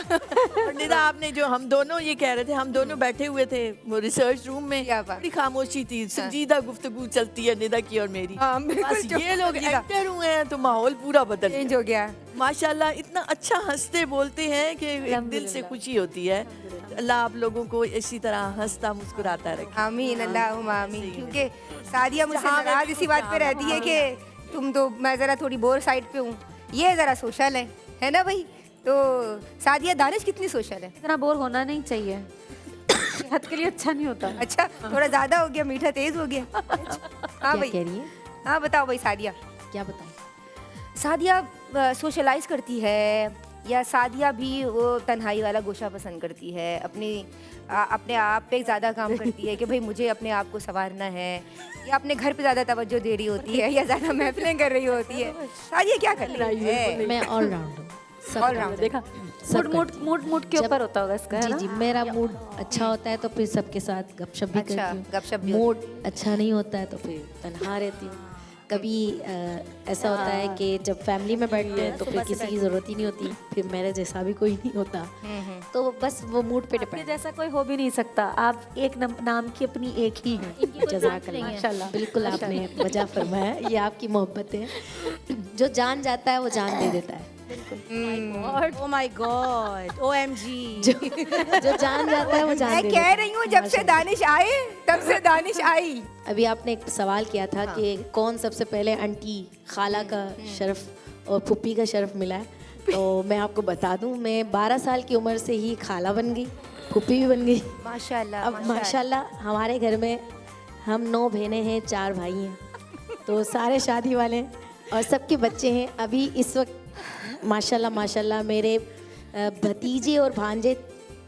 S2: और निदा आपने जो हम दोनों ये कह रहे थे, हम दोनों बैठे हुए थे वो रिसर्च रूम में,
S1: क्या बात।
S2: बड़ी खामोशी थी, संजीदा गुफ्तगू चलती है निदा की और मेरी।
S1: हाँ, बिल्कुल
S2: बस
S1: चुप
S2: ये लोग
S1: संजीदा।
S2: एक्टर हुए हैं तो माहौल पूरा बदल गया।
S1: चेंज हो गया।
S2: माशाल्लाह इतना अच्छा हंसते बोलते हैं कि एक दिल से खुशी होती है। अल्लाह आप लोगों को इसी तरह हंसता मुस्कुराता रखे।
S1: आमीन, अल्लाहुम्मा आमीन। क्योंकि सादिया मुझसे नाराज इसी बात पे रहती है कि तुम तो, मैं ज़रा थोड़ी बोर साइड पे हूँ, ये ज़रा सोशल है ना भाई। तो सादिया, दानिश कितनी सोशल है?
S4: इतना बोर होना नहीं चाहिए, सेहत के लिए अच्छा नहीं होता।
S1: अच्छा, थोड़ा ज़्यादा हो गया, मीठा तेज़ हो गया। हाँ भाई,
S8: कह रही है?
S1: हाँ बताओ भाई सादिया।
S8: क्या बताऊँ?
S1: सादिया सोशलाइज करती है या सादिया भी वो तन्हाई वाला गोशा पसंद करती है, अपने आप पे ज़्यादा काम करती है कि भाई मुझे अपने आप को संवारना है, या अपने घर पे ज़्यादा तवज्जो दे रही होती है, या ज़्यादा महफिलें कर रही होती है? सादिया क्या कर रही है?
S8: मैं ऑलराउंड हूँ, सब
S1: All
S8: काम
S1: round।
S4: देखा,
S8: सब
S4: मूड
S8: करती
S4: मूड मूड के
S8: जब-
S4: ऊपर होता होगा इसका, है
S8: जी
S4: ना?
S8: जी, मेरा मूड अच्छा होता है तो फिर सबके साथ गपशप भी
S1: अच्छा, गपशप
S8: करती
S1: भी
S8: हूँ। मूड अच्छा नहीं होता है तो फिर तन्हा रहती हूँ। कभी ऐसा होता है कि जब फैमिली में बैठते हैं तो फिर किसी की ज़रूरत ही नहीं होती, फिर मेरे जैसा भी कोई नहीं होता, तो बस वो मूड पे
S4: आपके
S8: डिपेंड।
S4: जैसा कोई हो भी नहीं सकता, आप एक नाम की अपनी एक ही हैं।
S8: जज़ाकल्लाह,
S4: माशाल्लाह।
S8: बिल्कुल आपने वजह फरमाया, ये आपकी मोहब्बत है। जो जान जाता है वो जान दे देता है,
S6: ओ माय गॉड, OMG।
S8: जो जान जाता है वो जान
S1: मैं
S8: दे
S1: कह
S8: देता
S1: रही हूँ, जब से दानिश आए तब से दानिश आई।
S8: है। अभी आपने एक सवाल किया था कि कौन सबसे पहले आंटी खाला का शर्फ और फुप्पी का शर्फ मिला है, तो मैं आपको बता दूं, मैं 12 साल की उम्र से ही खाला बन गई, फुप्पी भी बन गई।
S1: माशाल्लाह,
S8: अब माशाल्लाह हमारे घर में हम 9 बहनें हैं, 4 भाई हैं, तो सारे शादी वाले हैं और सबके बच्चे हैं। अभी इस वक्त माशाल्लाह माशाल्लाह मेरे भतीजे और भांजे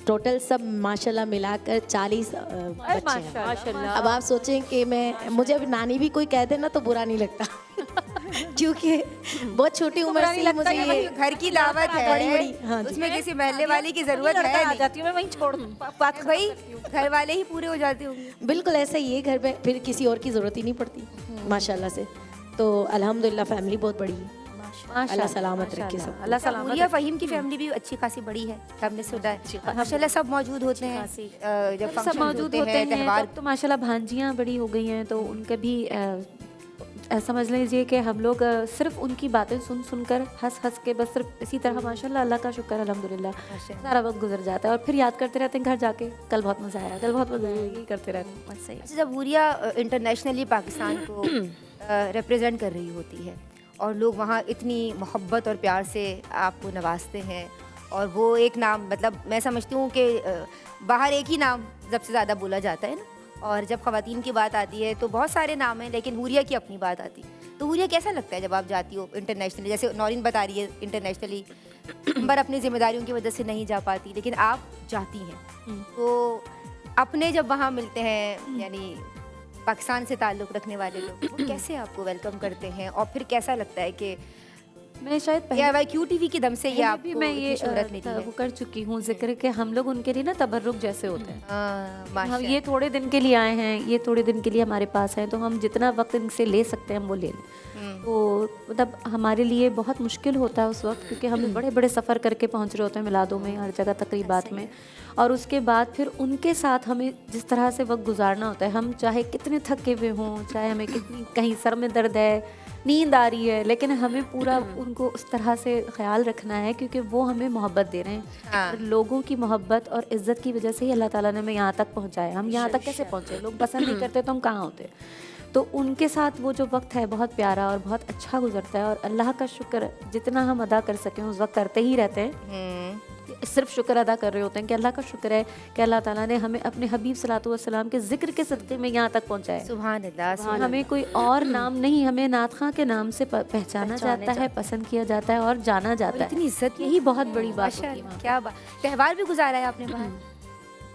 S8: टोटल सब माशाल्लाह मिलाकर 40 बच्चे हैं।
S4: माशाल्लाह।
S8: अब आप सोचें कि मुझे अभी नानी भी कोई कहते ना तो बुरा नहीं लगता क्योंकि बहुत छोटी उम्र से ही मुझे ये
S1: घर की दावत है,
S8: बड़ी, हाँ जी।
S1: उसमें किसी महल्ले वाले की जरूरत है नहीं।
S4: जाती हूँ मैं, वहीं छोड़ दूँ।
S1: बात भाई, घर वाले ही पूरे हो जाते होंगे।
S8: बिल्कुल ऐसा ही है, घर में फिर किसी और की ज़रूरत ही नहीं पड़ती माशाल्लाह से। तो अल्हम्दुलिल्लाह फैमिली बहुत बड़ी है, अल्लाह सलामत रखे सब।
S4: अल्लाह सलामत
S1: हुरिया फहीम की फैमिली भी अच्छी खासी बड़ी है, हमने सुना है। माशाल्लाह सब मौजूद होते हैं जब
S4: सब
S1: फंक्शन
S4: मौजूद
S1: होते
S4: होते
S1: हैं,
S4: हैं।
S1: त्यौहार।
S4: तो माशाल्लाह भांजियाँ बड़ी हो गई हैं, तो उनके भी समझ लीजिए कि हम लोग सिर्फ उनकी बातें सुन सुनकर हंस हंस के बस सिर्फ इसी तरह माशाल्लाह, अल्लाह का शुक्र अल्हम्दुलिल्लाह, सारा वक्त गुजर जाता है। और फिर याद करते रहते हैं घर जाके, कल बहुत मज़ा आया, कल बहुत मज़ा आया, यही करते रहते हैं। बस सही।
S1: अच्छा, जब हुरिया इंटरनेशनली पाकिस्तान को रिप्रेजेंट कर रही होती है और लोग वहाँ इतनी मोहब्बत और प्यार से आपको नवाजते हैं, और वो एक नाम, मतलब मैं समझती हूँ कि बाहर एक ही नाम सबसे ज़्यादा बोला जाता है ना, और जब ख़वातीन की बात आती है तो बहुत सारे नाम हैं, लेकिन हुरिया की अपनी बात आती है। तो हुरिया कैसा लगता है जब आप जाती हो इंटरनेशनली? जैसे नौरीन बता रही है इंटरनेशनली पर अपनी जिम्मेदारियों की वजह से नहीं जा पाती, लेकिन आप जाती हैं, तो अपने जब वहाँ मिलते हैं, यानी पाकिस्तान से ताल्लुक़ रखने वाले लोग, वो कैसे आपको वेलकम करते हैं, और फिर कैसा लगता है कि
S4: मैं शायद
S1: या क्यू टीवी की दम से ये
S4: पहले
S1: आपको
S4: भी मैं ये
S1: इतनी शोहरत मिली है?
S4: वो कर चुकी हूँ जिक्र कि हम लोग उनके लिए ना तबर्रुक जैसे होते हैं।
S1: हाँ,
S4: हम
S1: माशाल्लाह।
S4: ये थोड़े दिन के लिए आए हैं, ये थोड़े दिन के लिए हमारे पास हैं, तो हम जितना वक्त इनसे ले सकते हैं हम वो ले लें। तो मतलब हमारे लिए बहुत मुश्किल होता है उस वक्त, क्योंकि हम बड़े बड़े सफ़र करके पहुंच रहे होते हैं मिलादों में, हर जगह तकरीबात में, और उसके बाद फिर उनके साथ हमें जिस तरह से वक्त गुजारना होता है, हम चाहे कितने थके हुए हों, चाहे हमें कितनी कहीं सर में दर्द है, नींद आ रही है, लेकिन हमें पूरा उनको उस तरह से ख्याल रखना है, क्योंकि वो हमें मोहब्बत दे रहे हैं।
S1: हाँ।
S4: और लोगों की मोहब्बत और इज़्ज़त की वजह से ही अल्लाह ताला ने हमें यहाँ तक पहुँचाया। हम यहाँ तक कैसे पहुँचे? लोग पसंद नहीं करते तो हम कहाँ होते? तो उनके साथ वो जो वक्त है बहुत प्यारा और बहुत अच्छा गुजरता है, और अल्लाह का शुक्र जितना हम अदा कर सकें उस वक्त करते ही रहते हैं। सिर्फ शुक्र अदा कर रहे होते हैं कि अल्लाह का शुक्र है कि अल्लाह ताला ने हमें अपने हबीब सल्लल्लाहु अलैहि वसल्लम के ज़िक्र के सदक़े में यहाँ तक पहुँचाया।
S1: सुभान अल्लाह, सुभान
S4: हमें कोई और नाम नहीं, हमें नात खां के नाम से पहचाना जाता है, पसंद किया जाता है और जाना जाता है।
S1: इतनी इज्जत,
S4: यही बहुत बड़ी बात होती है
S1: माशाल्लाह,
S4: वहाँ।
S1: क्या बात। त्यौहार भी गुजारा है आपने बाहर?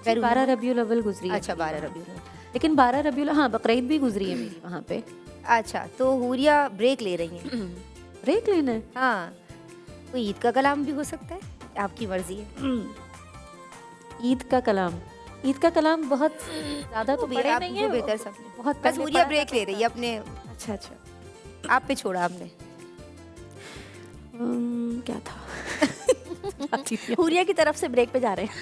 S4: 12 रबीउल अव्वल गुजरी है
S1: अच्छा,
S4: मेरी
S1: 12
S4: वहाँ।
S1: रबीउल।
S4: लेकिन 12 रबीउल, हाँ, बकरीद भी गुजरी है मेरी वहाँ पे।
S1: अच्छा, तो हुरिया ब्रेक ले रही हैं।
S4: ब्रेक लेना है।
S1: हाँ, कोई ईद का कलाम भी हो सकता है, आपकी मर्जी है।
S4: ईद का कलाम, ईद का कलाम बहुत ज़्यादा तो पढ़े
S1: आप
S4: नहीं
S1: जो
S4: है,
S1: बेहतर सब
S4: बहुत
S1: बस
S4: पहले
S1: हुरिया
S4: पढ़ा
S1: ब्रेक
S4: था।
S1: ले रही है अपने,
S4: अच्छा अच्छा।
S1: आप पे छोड़ा हमने।
S5: क्या था? हुरिया की तरफ से ब्रेक पे जा रहे हैं।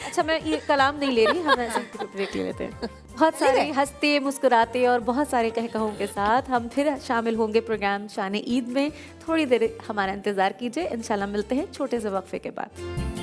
S4: अच्छा, मैं ये कलाम नहीं ले रही, हम ऐसे ही ब्रेक ले लेते हैं। बहुत सारे हंसते मुस्कुराते और बहुत सारे कहकहों के साथ हम फिर शामिल होंगे प्रोग्राम शान ईद में। थोड़ी देर हमारा इंतज़ार कीजिए, इंशाल्लाह मिलते हैं छोटे से वक्फे के बाद।